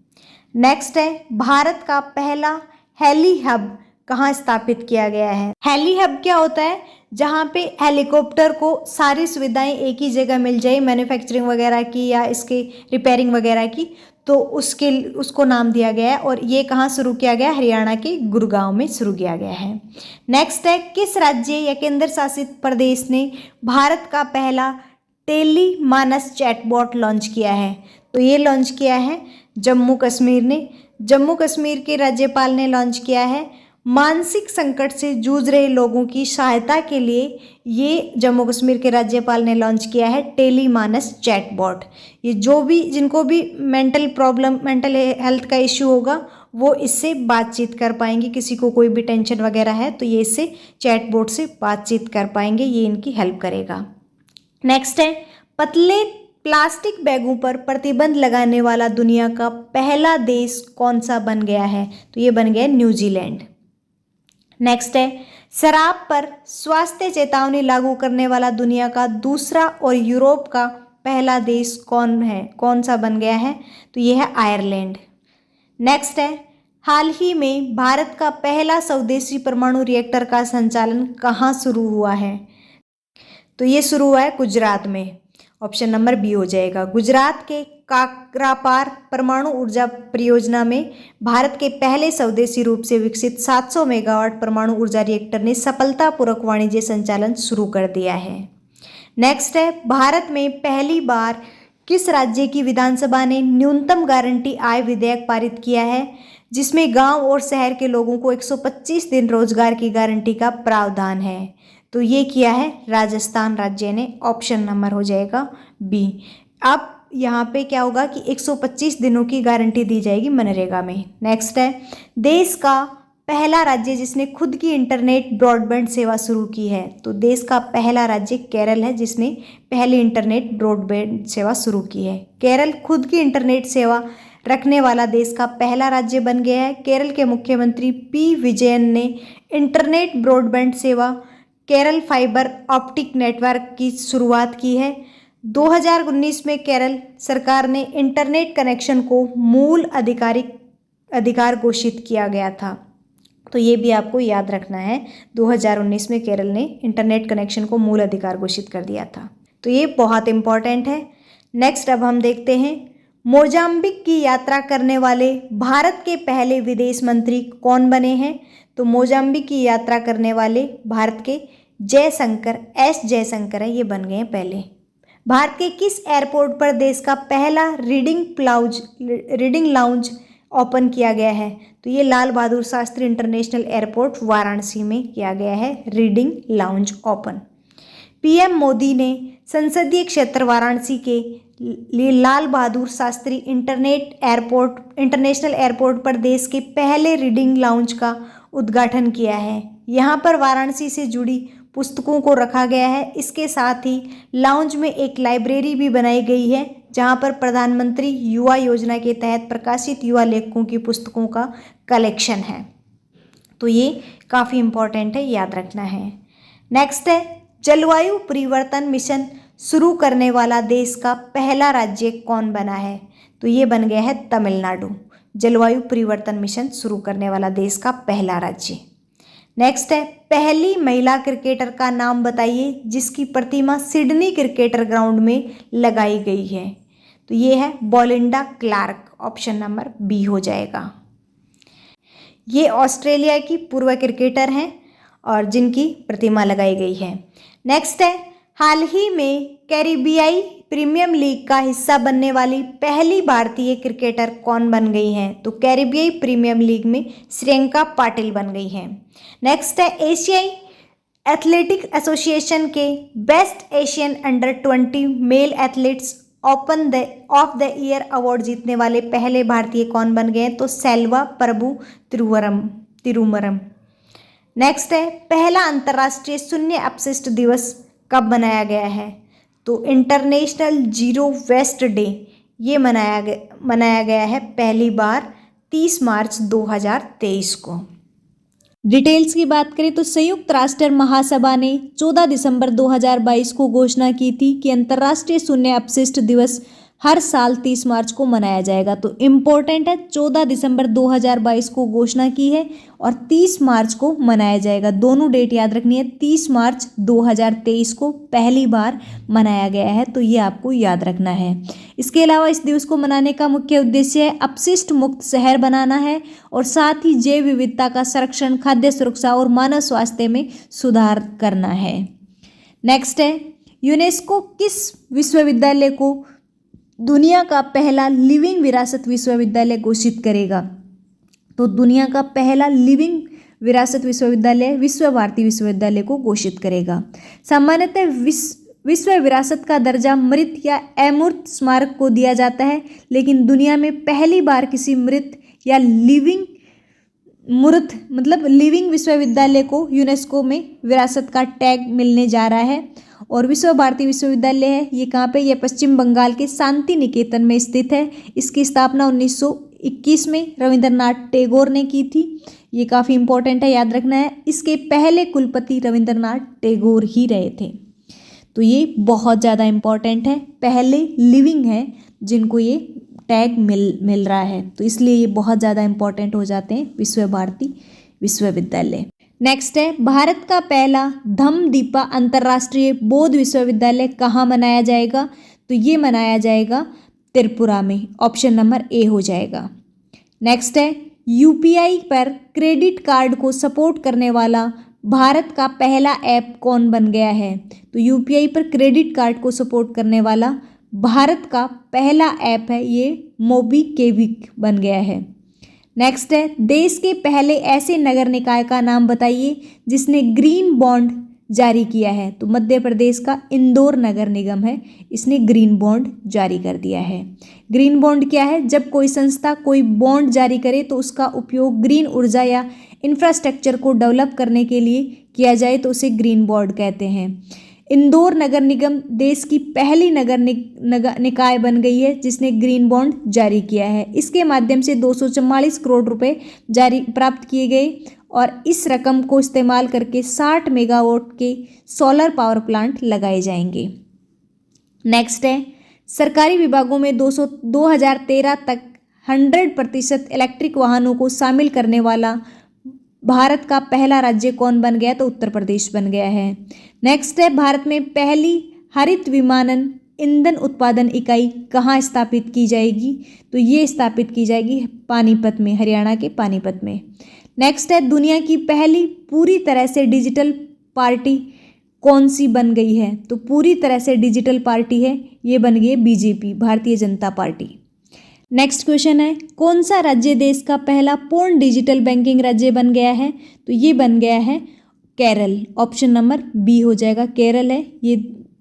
नेक्स्ट है भारत का पहला हेली हब कहाँ स्थापित किया गया है? हेली हब क्या होता है? जहाँ पे हेलीकॉप्टर को सारी सुविधाएं एक ही जगह मिल जाए, मैन्युफैक्चरिंग वगैरह की या इसके रिपेयरिंग वगैरह की, तो उसको नाम दिया गया है और ये कहाँ शुरू किया गया? हरियाणा के गुड़गांव में शुरू किया गया है। नेक्स्ट है किस राज्य या केंद्र शासित प्रदेश ने भारत का पहला टेली मानस चैटबॉट लॉन्च किया है? तो ये लॉन्च किया है जम्मू कश्मीर ने। जम्मू कश्मीर के राज्यपाल ने लॉन्च किया है। मानसिक संकट से जूझ रहे लोगों की सहायता के लिए ये जम्मू कश्मीर के राज्यपाल ने लॉन्च किया है टेली मानस चैटबॉट। ये जो भी जिनको भी मेंटल हेल्थ का इश्यू होगा वो इससे बातचीत कर पाएंगे। किसी को कोई भी टेंशन वगैरह है तो ये इससे चैटबॉट से बातचीत कर पाएंगे, ये इनकी हेल्प करेगा। नेक्स्ट है पतले प्लास्टिक बैगों पर प्रतिबंध लगाने वाला दुनिया का पहला देश कौन सा बन गया है? तो ये बन गया न्यूजीलैंड। नेक्स्ट है शराब पर स्वास्थ्य चेतावनी लागू करने वाला दुनिया का दूसरा और यूरोप का पहला देश कौन है? कौन सा बन गया है? तो ये है आयरलैंड। नेक्स्ट है हाल ही में भारत का पहला स्वदेशी परमाणु रिएक्टर का संचालन कहाँ शुरू हुआ है? तो ये शुरू हुआ है गुजरात में। ऑप्शन नंबर बी हो जाएगा। गुजरात के काकरापार परमाणु ऊर्जा परियोजना में भारत के पहले स्वदेशी रूप से विकसित 700 मेगावाट परमाणु ऊर्जा रिएक्टर ने सफलतापूर्वक वाणिज्य संचालन शुरू कर दिया है। नेक्स्ट है भारत में पहली बार किस राज्य की विधानसभा ने न्यूनतम गारंटी आय विधेयक पारित किया है, जिसमें गांव और शहर के लोगों को 125 दिन रोजगार की गारंटी का प्रावधान है? तो ये किया है राजस्थान राज्य ने। ऑप्शन नंबर हो जाएगा बी। अब यहाँ पे क्या होगा कि 125 दिनों की गारंटी दी जाएगी मनरेगा में। नेक्स्ट है देश का पहला राज्य जिसने खुद की इंटरनेट ब्रॉडबैंड सेवा शुरू की है। तो देश का पहला राज्य केरल है जिसने पहली इंटरनेट ब्रॉडबैंड सेवा शुरू की है। केरल खुद की इंटरनेट सेवा रखने वाला देश का पहला राज्य बन गया है। केरल के मुख्यमंत्री पी विजयन ने इंटरनेट ब्रॉडबैंड सेवा केरल फाइबर ऑप्टिक नेटवर्क की शुरुआत की है। 2019 में केरल सरकार ने इंटरनेट कनेक्शन को मूल अधिकार घोषित किया गया था। तो ये भी आपको याद रखना है, 2019 में केरल ने इंटरनेट कनेक्शन को मूल अधिकार घोषित कर दिया था। तो ये बहुत इंपॉर्टेंट है। नेक्स्ट अब हम देखते हैं मोजाम्बिक की यात्रा करने वाले भारत के पहले विदेश मंत्री कौन बने हैं। तो मोजाम्बिक की यात्रा करने वाले भारत के एस जयशंकर है, ये बन गए हैं पहले। भारत के किस एयरपोर्ट पर देश का पहला रीडिंग लाउंज ओपन किया गया है? तो ये लाल बहादुर शास्त्री इंटरनेशनल एयरपोर्ट वाराणसी में किया गया है reading lounge open. PM Modi ने संसदीय क्षेत्र वाराणसी के लिए लाल बहादुर शास्त्री इंटरनेशनल एयरपोर्ट पर देश के पहले रीडिंग लाउंज का उद्घाटन किया है। यहाँ पर वाराणसी से जुड़ी पुस्तकों को रखा गया है। इसके साथ ही लाउंज में एक लाइब्रेरी भी बनाई गई है जहाँ पर प्रधानमंत्री युवा योजना के तहत प्रकाशित युवा लेखकों की पुस्तकों का कलेक्शन है। तो ये काफ़ी इम्पोर्टेंट है, याद रखना है। नेक्स्ट है जलवायु परिवर्तन मिशन शुरू करने वाला देश का पहला राज्य कौन बना है? तो ये बन गया है तमिलनाडु। जलवायु परिवर्तन मिशन शुरू करने वाला देश का पहला राज्य। नेक्स्ट है, पहली महिला क्रिकेटर का नाम बताइए जिसकी प्रतिमा सिडनी क्रिकेटर ग्राउंड में लगाई गई है। तो ये है बोलिंडा क्लार्क। ऑप्शन नंबर बी हो जाएगा। ये ऑस्ट्रेलिया की पूर्व क्रिकेटर हैं और जिनकी प्रतिमा लगाई गई है। नेक्स्ट है, हाल ही में कैरिबियाई प्रीमियर लीग का हिस्सा बनने वाली पहली भारतीय क्रिकेटर कौन बन गई हैं? तो कैरिबियाई प्रीमियर लीग में श्रियंका पाटिल बन गई हैं। नेक्स्ट है, एशियाई एथलेटिक एसोसिएशन के best Asian under 20 male athletes open of the year award जीतने वाले पहले भारतीय कौन बन गए? तो सेल्वा प्रभु तिरुमरम। नेक्स्ट है, पहला अंतर्राष्ट्रीय शून्य अपशिष्ट दिवस कब मनाया गया है? तो इंटरनेशनल जीरो वेस्ट डे ये मनाया गया है पहली बार 30 मार्च 2023 को। डिटेल्स की बात करें तो संयुक्त राष्ट्र महासभा ने 14 दिसंबर 2022 को घोषणा की थी कि अंतर्राष्ट्रीय शून्य अपशिष्ट दिवस हर साल 30 मार्च को मनाया जाएगा। तो इम्पोर्टेंट है, 14 दिसंबर 2022 को घोषणा की है और 30 मार्च को मनाया जाएगा। दोनों डेट याद रखनी है। 30 मार्च 2023 को पहली बार मनाया गया है, तो ये आपको याद रखना है। इसके अलावा इस दिवस को मनाने का मुख्य उद्देश्य है अपशिष्ट मुक्त शहर बनाना है और साथ ही जैव विविधता का संरक्षण, खाद्य सुरक्षा और मानव स्वास्थ्य में सुधार करना है। नेक्स्ट है, यूनेस्को किस विश्वविद्यालय को दुनिया का पहला लिविंग विरासत विश्वविद्यालय घोषित करेगा? तो दुनिया का पहला लिविंग विरासत विश्वविद्यालय विश्व भारती विश्वविद्यालय को घोषित करेगा। सामान्यतः विश्व विरासत का दर्जा मृत या अमूर्त स्मारक को दिया जाता है, लेकिन दुनिया में पहली बार किसी मृत या लिविंग विश्वविद्यालय को यूनेस्को में विरासत का टैग मिलने जा रहा है। और विश्व भारती विश्वविद्यालय है, ये कहाँ पे? ये पश्चिम बंगाल के शांति निकेतन में स्थित है। इसकी स्थापना 1921 में रविंद्रनाथ टैगोर ने की थी। ये काफ़ी इंपॉर्टेंट है, याद रखना है। इसके पहले कुलपति रविंद्रनाथ टैगोर ही रहे थे। तो ये बहुत ज़्यादा इम्पॉर्टेंट है, पहले लिविंग है जिनको ये टैग मिल रहा है, तो इसलिए ये बहुत ज़्यादा इम्पॉर्टेंट हो जाते हैं विश्व भारती विश्वविद्यालय। नेक्स्ट है, भारत का पहला धम्मदीपा अंतर्राष्ट्रीय बौद्ध विश्वविद्यालय कहाँ मनाया जाएगा? तो ये मनाया जाएगा त्रिपुरा में। ऑप्शन नंबर ए हो जाएगा। नेक्स्ट है, यूपीआई पर क्रेडिट कार्ड को सपोर्ट करने वाला भारत का पहला ऐप कौन बन गया है? तो यूपीआई पर क्रेडिट कार्ड को सपोर्ट करने वाला भारत का पहला ऐप है ये मोबीक्विक बन गया है। नेक्स्ट है, देश के पहले ऐसे नगर निकाय का नाम बताइए जिसने ग्रीन बॉन्ड जारी किया है? तो मध्य प्रदेश का इंदौर नगर निगम है, इसने ग्रीन बॉन्ड जारी कर दिया है। ग्रीन बॉन्ड क्या है? जब कोई संस्था कोई बॉन्ड जारी करे तो उसका उपयोग ग्रीन ऊर्जा या इंफ्रास्ट्रक्चर को डेवलप करने के लिए किया जाए तो उसे ग्रीन बॉन्ड कहते हैं। इंदौर नगर निगम देश की पहली नगर निकाय बन गई है जिसने ग्रीन बॉन्ड जारी किया है। इसके माध्यम से 244 करोड़ रुपए प्राप्त किए गए और इस रकम को इस्तेमाल करके 60 मेगावाट के सोलर पावर प्लांट लगाए जाएंगे। नेक्स्ट है, सरकारी विभागों में 2013 तक 100% इलेक्ट्रिक वाहनों को शामिल करने वाला भारत का पहला राज्य कौन बन गया? तो उत्तर प्रदेश बन गया है। नेक्स्ट है, भारत में पहली हरित विमानन ईंधन उत्पादन इकाई कहाँ स्थापित की जाएगी? तो ये स्थापित की जाएगी पानीपत में, हरियाणा के पानीपत में। नेक्स्ट है, दुनिया की पहली पूरी तरह से डिजिटल पार्टी कौन सी बन गई है? तो पूरी तरह से डिजिटल पार्टी है ये बन गई है BJP, Bharatiya Janata party. Next question है, कौन सा राज्य देश का पहला पूर्ण डिजिटल बैंकिंग राज्य बन गया है? तो ये बन गया है केरल। ऑप्शन नंबर बी हो जाएगा, केरल है ये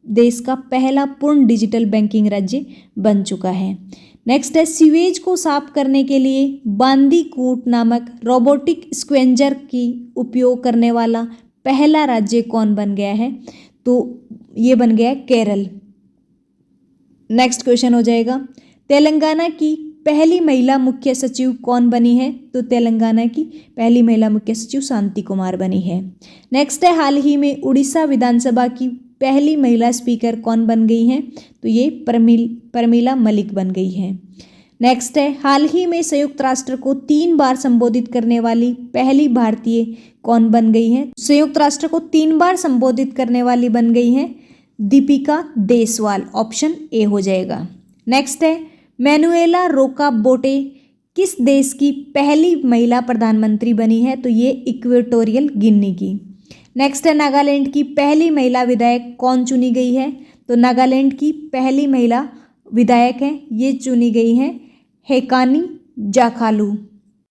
देश का पहला पूर्ण डिजिटल बैंकिंग राज्य बन चुका है। नेक्स्ट है, सीवेज को साफ करने के लिए बांदीकूट नामक रोबोटिक स्क्वेंजर की उपयोग करने वाला पहला राज्य कौन बन गया है? तो ये बन गया केरल। नेक्स्ट क्वेश्चन हो जाएगा, तेलंगाना की पहली महिला मुख्य सचिव कौन बनी है? तो तेलंगाना की पहली महिला मुख्य सचिव शांति कुमार बनी है। नेक्स्ट है, हाल ही में उड़ीसा विधानसभा की पहली महिला स्पीकर कौन बन गई हैं? तो ये प्रमीला मलिक बन गई हैं। नेक्स्ट है, हाल ही में संयुक्त राष्ट्र को 3 बार संबोधित करने वाली पहली भारतीय कौन बन गई हैं? संयुक्त राष्ट्र को 3 बार संबोधित करने वाली बन गई हैं दीपिका देसवाल। ऑप्शन ए हो जाएगा। नेक्स्ट है, मैनुएला रोका बोटे किस देश की पहली महिला प्रधानमंत्री बनी है? तो ये इक्वेटोरियल गिनी की। नेक्स्ट है, नागालैंड की पहली महिला विधायक कौन चुनी गई है? तो नागालैंड की पहली महिला विधायक हैं, ये चुनी गई हैं हेकानी जाखालू।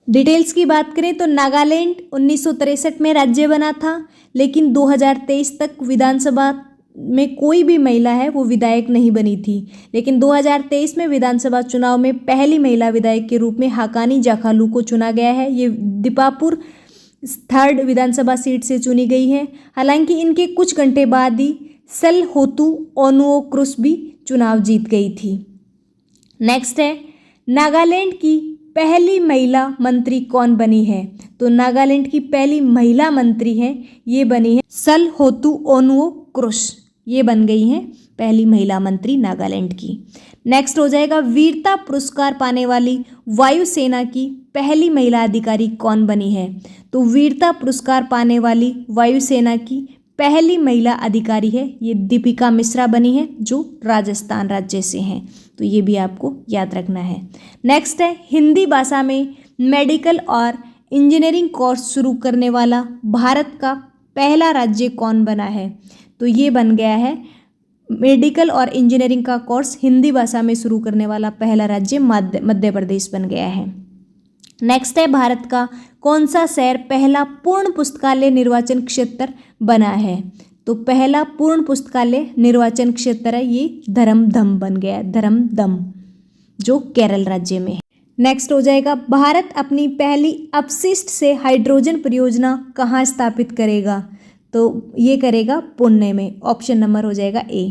डिटेल्स की बात करें तो नागालैंड 1963 में राज्य बना था, लेकिन 2023 तक विधानसभा में कोई भी महिला है वो विधायक नहीं बनी थी। लेकिन 2023 में विधानसभा चुनाव में पहली महिला विधायक के रूप में हाकानी जाखालू को चुना गया है। ये दीपापुर 3rd विधानसभा सीट से चुनी गई है। हालांकि इनके कुछ घंटे बाद ही सलहोतु ओनुओ क्रुस भी चुनाव जीत गई थी। नेक्स्ट है, नागालैंड की पहली महिला मंत्री कौन बनी है? तो नागालैंड की पहली महिला मंत्री है, ये बनी है सलहोतु ओनुओ क्रुस, ये बन गई हैं पहली महिला मंत्री नागालैंड की। नेक्स्ट हो जाएगा, वीरता पुरस्कार पाने वाली वायुसेना की पहली महिला अधिकारी कौन बनी है? तो वीरता पुरस्कार पाने वाली वायुसेना की पहली महिला अधिकारी है, ये दीपिका मिश्रा बनी है, जो राजस्थान राज्य से हैं। तो ये भी आपको याद रखना है। नेक्स्ट है, हिंदी भाषा में मेडिकल और इंजीनियरिंग कोर्स शुरू करने वाला भारत का पहला राज्य कौन बना है? तो ये बन गया है मेडिकल और इंजीनियरिंग का कोर्स हिंदी भाषा में शुरू करने वाला पहला राज्य मध्य प्रदेश बन गया है। नेक्स्ट है, भारत का कौन सा शहर पहला पूर्ण पुस्तकालय निर्वाचन क्षेत्र बना है? तो पहला पूर्ण पुस्तकालय निर्वाचन क्षेत्र है ये धरमदम बन गया, धरमदम, जो केरल राज्य में है। नेक्स्ट हो जाएगा, भारत अपनी पहली अपशिष्ट से हाइड्रोजन परियोजना कहाँ स्थापित करेगा? तो ये करेगा पुणे में। ऑप्शन नंबर हो जाएगा ए।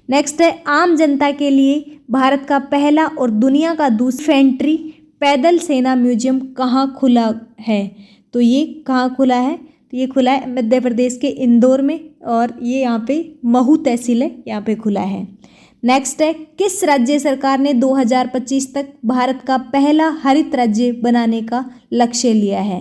नेक्स्ट है, आम जनता के लिए भारत का पहला और दुनिया का दूसरा इन्फेंट्री पैदल सेना म्यूजियम कहाँ खुला है? तो ये कहाँ खुला है? तो ये खुला है मध्य प्रदेश के इंदौर में, और ये यहाँ पे महू तहसील है, यहाँ पे खुला है। नेक्स्ट है, किस राज्य सरकार ने 2025 तक भारत का पहला हरित राज्य बनाने का लक्ष्य लिया है?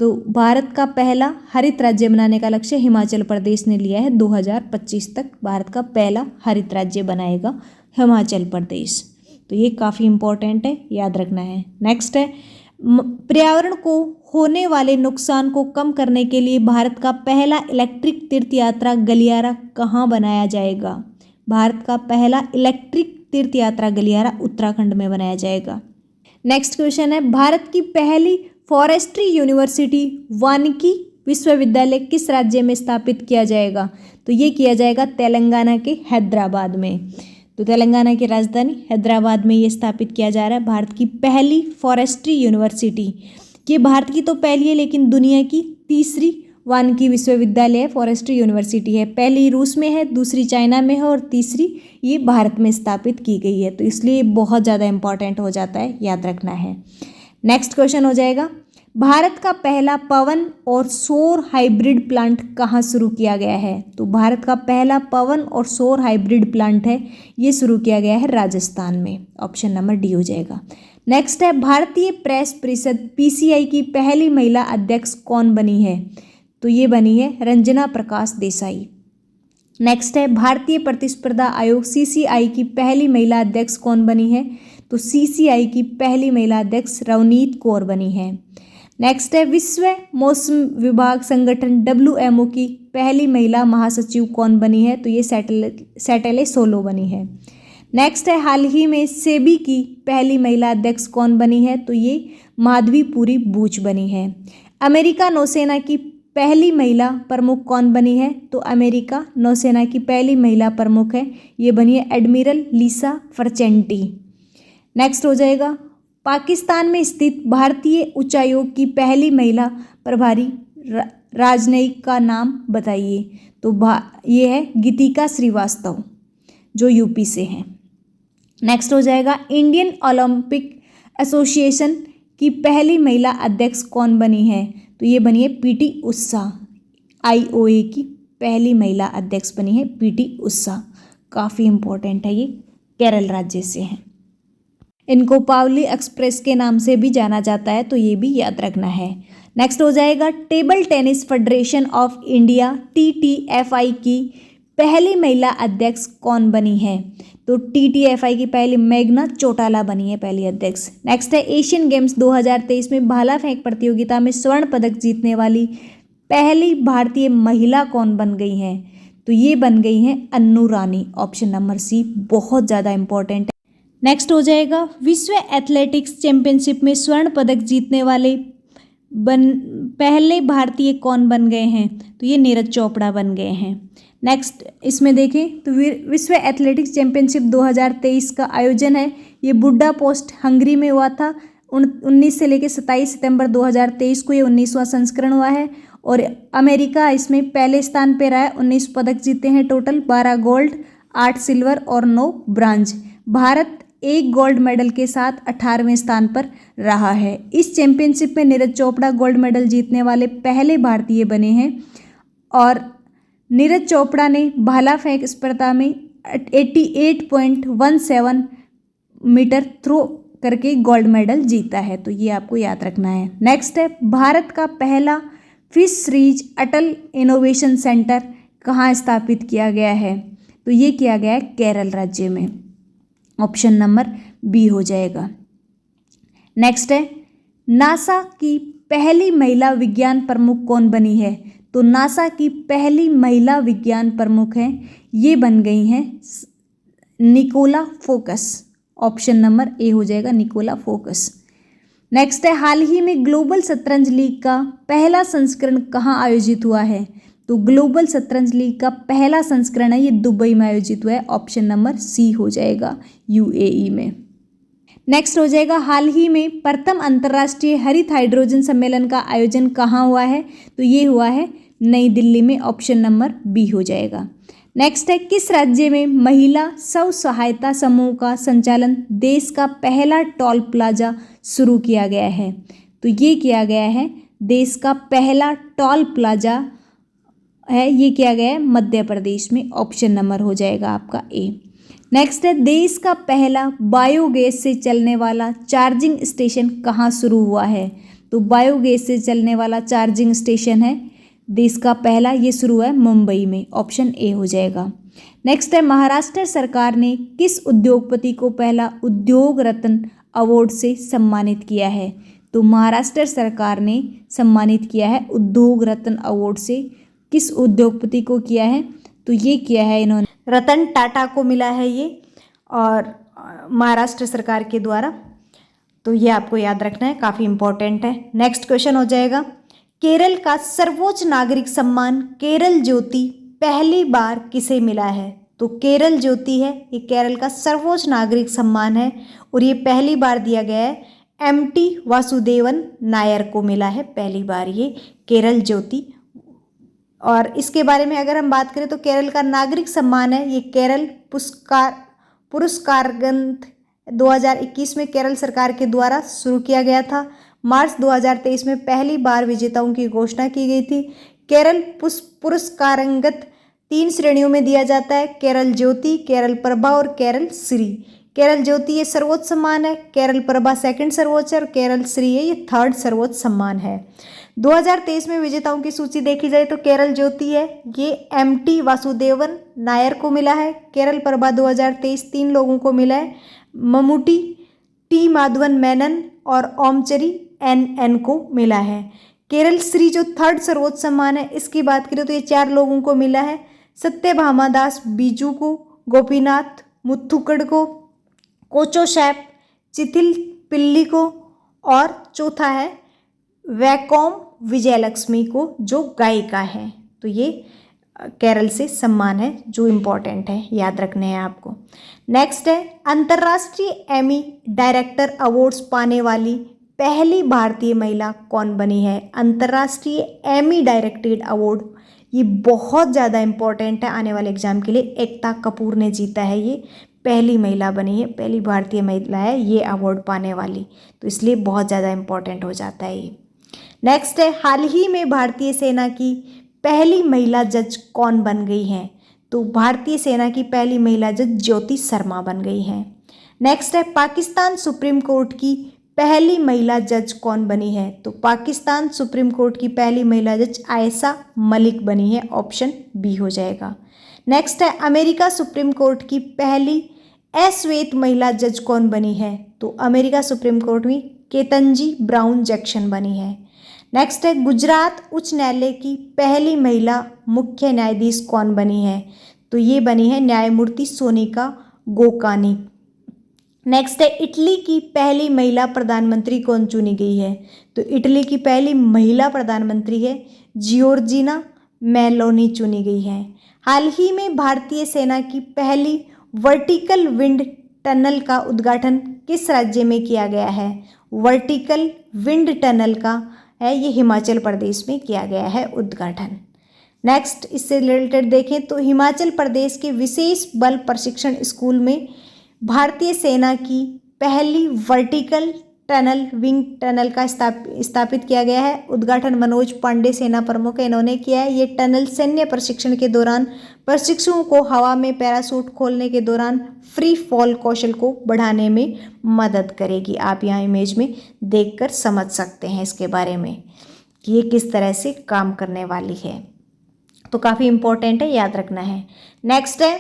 तो भारत का पहला हरित राज्य बनाने का लक्ष्य हिमाचल प्रदेश ने लिया है। 2025 तक भारत का पहला हरित राज्य बनाएगा हिमाचल प्रदेश। तो ये काफ़ी इम्पोर्टेंट है, याद रखना है। नेक्स्ट है, पर्यावरण को होने वाले नुकसान को कम करने के लिए भारत का पहला इलेक्ट्रिक तीर्थ यात्रा गलियारा कहाँ बनाया जाएगा? भारत का पहला इलेक्ट्रिक तीर्थ यात्रा गलियारा उत्तराखंड में बनाया जाएगा। नेक्स्ट क्वेश्चन है, भारत की पहली फॉरेस्ट्री यूनिवर्सिटी वानिकी विश्वविद्यालय किस राज्य में स्थापित किया जाएगा? तो ये किया जाएगा तेलंगाना के हैदराबाद में। तो तेलंगाना की राजधानी हैदराबाद में ये स्थापित किया जा रहा है भारत की पहली फॉरेस्ट्री यूनिवर्सिटी। ये भारत की तो पहली है, लेकिन दुनिया की तीसरी वानिकी विश्वविद्यालय फॉरेस्ट्री यूनिवर्सिटी है। पहली रूस में है, दूसरी चाइना में है, और तीसरी ये भारत में स्थापित की गई है। तो इसलिए बहुत ज़्यादा इंपॉर्टेंट हो जाता है, याद रखना है। नेक्स्ट क्वेश्चन हो जाएगा, भारत का पहला पवन और सौर हाइब्रिड प्लांट कहाँ शुरू किया गया है? तो भारत का पहला पवन और सौर हाइब्रिड प्लांट है, ये शुरू किया गया है राजस्थान में। ऑप्शन नंबर डी हो जाएगा। नेक्स्ट है, भारतीय प्रेस परिषद पीसीआई की पहली महिला अध्यक्ष कौन बनी है? तो ये बनी है रंजना प्रकाश देसाई। नेक्स्ट है, भारतीय प्रतिस्पर्धा आयोग सीसीआई की पहली महिला अध्यक्ष कौन बनी है? तो सीसीआई की पहली महिला अध्यक्ष रवनीत कौर बनी है। नेक्स्ट है, विश्व मौसम विभाग संगठन WMO की पहली महिला महासचिव कौन बनी है? तो ये सैटेले सोलो बनी है। नेक्स्ट है, हाल ही में सेबी की पहली महिला अध्यक्ष कौन बनी है? तो ये माधवी पुरी बूच बनी है। अमेरिका नौसेना की पहली महिला प्रमुख कौन बनी है? तो अमेरिका नौसेना की पहली महिला प्रमुख है, ये बनी है एडमिरल लिसा फर्चेंटी। नेक्स्ट हो जाएगा, पाकिस्तान में स्थित भारतीय उच्चायोग की पहली महिला प्रभारी राजनयिक का नाम बताइए। तो ये है गीतिका श्रीवास्तव, जो यूपी से हैं। नेक्स्ट हो जाएगा, इंडियन ओलंपिक एसोसिएशन की पहली महिला अध्यक्ष कौन बनी है? तो ये बनी है पीटी उषा, IOA की पहली महिला अध्यक्ष बनी है पीटी उषा। काफ़ी इम्पोर्टेंट है, ये केरल राज्य से हैं। इनको पावली एक्सप्रेस के नाम से भी जाना जाता है, तो ये भी याद रखना है। नेक्स्ट हो जाएगा table tennis federation of India TTFI की पहली महिला अध्यक्ष कौन बनी है? तो TTFI की पहली मेघना चौटाला बनी है पहली अध्यक्ष। नेक्स्ट है एशियन गेम्स 2023 में भाला फेंक प्रतियोगिता में स्वर्ण पदक जीतने वाली पहली भारतीय महिला कौन बन गई हैं? तो ये बन गई हैं अन्नू रानी। ऑप्शन नंबर सी बहुत ज़्यादा इंपॉर्टेंट है। नेक्स्ट हो जाएगा विश्व एथलेटिक्स चैंपियनशिप में स्वर्ण पदक जीतने वाले पहले भारतीय कौन बन गए हैं? तो ये नीरज चोपड़ा बन गए हैं। नेक्स्ट इसमें देखें तो विश्व एथलेटिक्स चैंपियनशिप 2023 का आयोजन है, ये बुड्डा पोस्ट हंगरी में हुआ था। 19 से लेकर 27 सितंबर 2023 को ये 19वां संस्करण हुआ है और अमेरिका इसमें पहले स्थान पर रहा है। 19 पदक जीते हैं टोटल, 12 गोल्ड, 8 सिल्वर और 9 ब्रांज। भारत 1 गोल्ड मेडल के साथ 18वें स्थान पर रहा है। इस चैंपियनशिप में नीरज चोपड़ा गोल्ड मेडल जीतने वाले पहले भारतीय बने हैं और नीरज चोपड़ा ने भाला फेंक स्पर्धा में 88.17 मीटर थ्रो करके गोल्ड मेडल जीता है, तो ये आपको याद रखना है। नेक्स्ट है भारत का पहला फिशरीज अटल इनोवेशन सेंटर कहाँ स्थापित किया गया है? तो ये किया गया है केरल राज्य में। ऑप्शन नंबर बी हो जाएगा। नेक्स्ट है नासा की पहली महिला विज्ञान प्रमुख कौन बनी है? तो नासा की पहली महिला विज्ञान प्रमुख हैं, ये बन गई हैं Nicola Fox. Option number A हो जाएगा निकोला फोकस। नेक्स्ट है हाल ही में ग्लोबल शतरंज लीग का पहला संस्करण कहाँ आयोजित हुआ है? तो ग्लोबल शतरंज लीग का पहला संस्करण है ये दुबई में आयोजित हुआ है। ऑप्शन नंबर सी हो जाएगा UAE में। नेक्स्ट हो जाएगा हाल ही में प्रथम अंतर्राष्ट्रीय हरित हाइड्रोजन सम्मेलन का आयोजन कहाँ हुआ है? तो ये हुआ है नई दिल्ली में। ऑप्शन नंबर बी हो जाएगा। नेक्स्ट है किस राज्य में महिला स्व सहायता समूह का संचालन देश का पहला टोल प्लाजा शुरू किया गया है? तो ये किया गया है देश का पहला टोल प्लाजा है, ये किया गया है मध्य प्रदेश में। ऑप्शन नंबर हो जाएगा आपका ए। नेक्स्ट है देश का पहला बायोगैस से चलने वाला चार्जिंग स्टेशन कहाँ शुरू हुआ है? तो बायोगैस से चलने वाला चार्जिंग स्टेशन है देश का पहला, ये शुरू हुआ है मुंबई में। ऑप्शन ए हो जाएगा। नेक्स्ट है महाराष्ट्र सरकार ने किस उद्योगपति को पहला उद्योग रत्न अवार्ड से सम्मानित किया है? तो महाराष्ट्र सरकार ने सम्मानित किया है उद्योग रत्न अवार्ड से। किस उद्योगपति को किया है? तो ये किया है इन्होंने रतन टाटा को मिला है ये, और महाराष्ट्र सरकार के द्वारा। तो ये आपको याद रखना है, काफ़ी इंपॉर्टेंट है। नेक्स्ट क्वेश्चन हो जाएगा केरल का सर्वोच्च नागरिक सम्मान केरल ज्योति पहली बार किसे मिला है? तो केरल ज्योति है ये केरल का सर्वोच्च नागरिक सम्मान है और ये पहली बार दिया गया है MT वासुदेवन नायर को मिला है पहली बार ये केरल ज्योति। और इसके बारे में अगर हम बात करें तो केरल का नागरिक सम्मान है ये केरल पुरस्कार ग्रंथ 2021 में केरल सरकार के द्वारा शुरू किया गया था। मार्च 2023 में पहली बार विजेताओं की घोषणा की गई थी। केरल पुरस्कारंगत 3 श्रेणियों में दिया जाता है, केरल ज्योति, केरल प्रभा और केरल श्री। केरल ज्योति ये सर्वोच्च सम्मान है, केरल प्रभा सेकंड सर्वोच्च और केरल श्री है ये थर्ड सर्वोच्च सम्मान है। 2023 में विजेताओं की सूची देखी जाए तो केरल ज्योति है ये MT वासुदेवन नायर को मिला है। केरल प्रभा 2023 3 लोगों को मिला है, ममूटी T माधवन मेनन और ओमचरी NN को मिला है। केरल श्री जो थर्ड सर्वोच्च सम्मान है इसकी बात करें तो ये 4 लोगों को मिला है, सत्यभामा दास बीजू को, गोपीनाथ मुथुकड़ को, कोचोशैप चिथिल पिल्ली को और चौथा है वैकोम विजयलक्ष्मी को जो गायिका है। तो ये केरल से सम्मान है जो इम्पोर्टेंट है, याद रखने हैं आपको। नेक्स्ट है अंतर्राष्ट्रीय एमी डायरेक्टर अवार्ड्स पाने वाली पहली भारतीय महिला कौन बनी है? अंतर्राष्ट्रीय एमी डायरेक्टेड अवार्ड ये बहुत ज़्यादा इम्पोर्टेंट है आने वाले एग्जाम के लिए। एकता कपूर ने जीता है, ये पहली महिला बनी है, पहली भारतीय महिला है ये अवार्ड पाने वाली, तो इसलिए बहुत ज़्यादा इम्पोर्टेंट हो जाता है ये। नेक्स्ट है हाल ही में भारतीय सेना की पहली महिला जज कौन बन गई हैं? तो भारतीय सेना की पहली महिला जज ज्योति शर्मा बन गई हैं। नेक्स्ट है पाकिस्तान सुप्रीम कोर्ट की पहली महिला जज कौन बनी है? तो पाकिस्तान सुप्रीम कोर्ट की पहली महिला जज आयशा मलिक बनी है, ऑप्शन बी हो जाएगा। नेक्स्ट है अमेरिका सुप्रीम कोर्ट की पहली अश्वेत महिला जज कौन बनी है? तो अमेरिका सुप्रीम कोर्ट में केतनजी ब्राउन जैक्सन बनी है। नेक्स्ट है गुजरात उच्च न्यायालय की पहली महिला मुख्य न्यायाधीश कौन बनी है? तो ये बनी है न्यायमूर्ति सोनिका गोकानी। नेक्स्ट है इटली की पहली महिला प्रधानमंत्री कौन चुनी गई है? तो इटली की पहली महिला प्रधानमंत्री है जियोर्जिना मेलोनी चुनी गई है। हाल ही में भारतीय सेना की पहली वर्टिकल विंड टनल का उद्घाटन किस राज्य में किया गया है? वर्टिकल विंड टनल का है ये हिमाचल प्रदेश में किया गया है उद्घाटन। नेक्स्ट इससे रिलेटेड देखें तो हिमाचल प्रदेश के विशेष बल प्रशिक्षण स्कूल में भारतीय सेना की पहली वर्टिकल टनल विंग टनल का स्थापित किया गया है। उद्घाटन मनोज पांडे सेना प्रमुख है, इन्होंने किया है। ये टनल सैन्य प्रशिक्षण के दौरान प्रशिक्षुओं को हवा में पैराशूट खोलने के दौरान फ्री फॉल कौशल को बढ़ाने में मदद करेगी। आप यहाँ इमेज में देखकर समझ सकते हैं इसके बारे में कि ये किस तरह से काम करने वाली है, तो काफ़ी इंपॉर्टेंट है, याद रखना है। नेक्स्ट है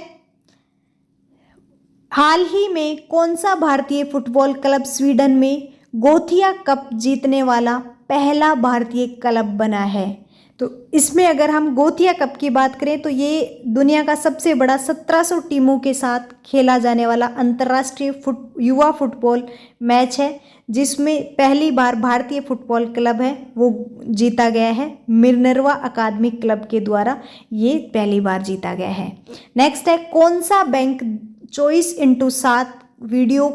हाल ही में कौन सा भारतीय फुटबॉल क्लब स्वीडन में गोथिया कप जीतने वाला पहला भारतीय क्लब बना है? तो इसमें अगर हम गोथिया कप की बात करें तो ये दुनिया का सबसे बड़ा 1700 टीमों के साथ खेला जाने वाला अंतर्राष्ट्रीय युवा फुटबॉल मैच है, जिसमें पहली बार भारतीय फुटबॉल क्लब है वो जीता गया है। मिनर्वा अकादमिक क्लब के द्वारा ये पहली बार जीता गया है। नेक्स्ट है कौन सा बैंक 24/7 वीडियो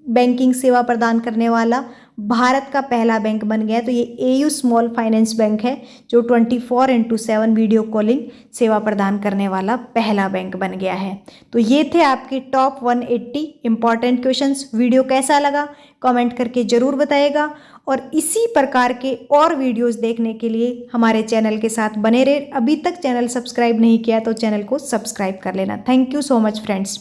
बैंकिंग सेवा प्रदान करने वाला भारत का पहला बैंक बन गया है? तो ये एयू स्मॉल फाइनेंस बैंक है जो 24/7 वीडियो कॉलिंग सेवा प्रदान करने वाला पहला बैंक बन गया है। तो ये थे आपके टॉप 180 इंपॉर्टेंट क्वेश्चंस। वीडियो कैसा लगा कमेंट करके ज़रूर बताइएगा, और इसी प्रकार के और वीडियोस देखने के लिए हमारे चैनल के साथ बने रहे। अभी तक चैनल सब्सक्राइब नहीं किया तो चैनल को सब्सक्राइब कर लेना। Thank you so much friends.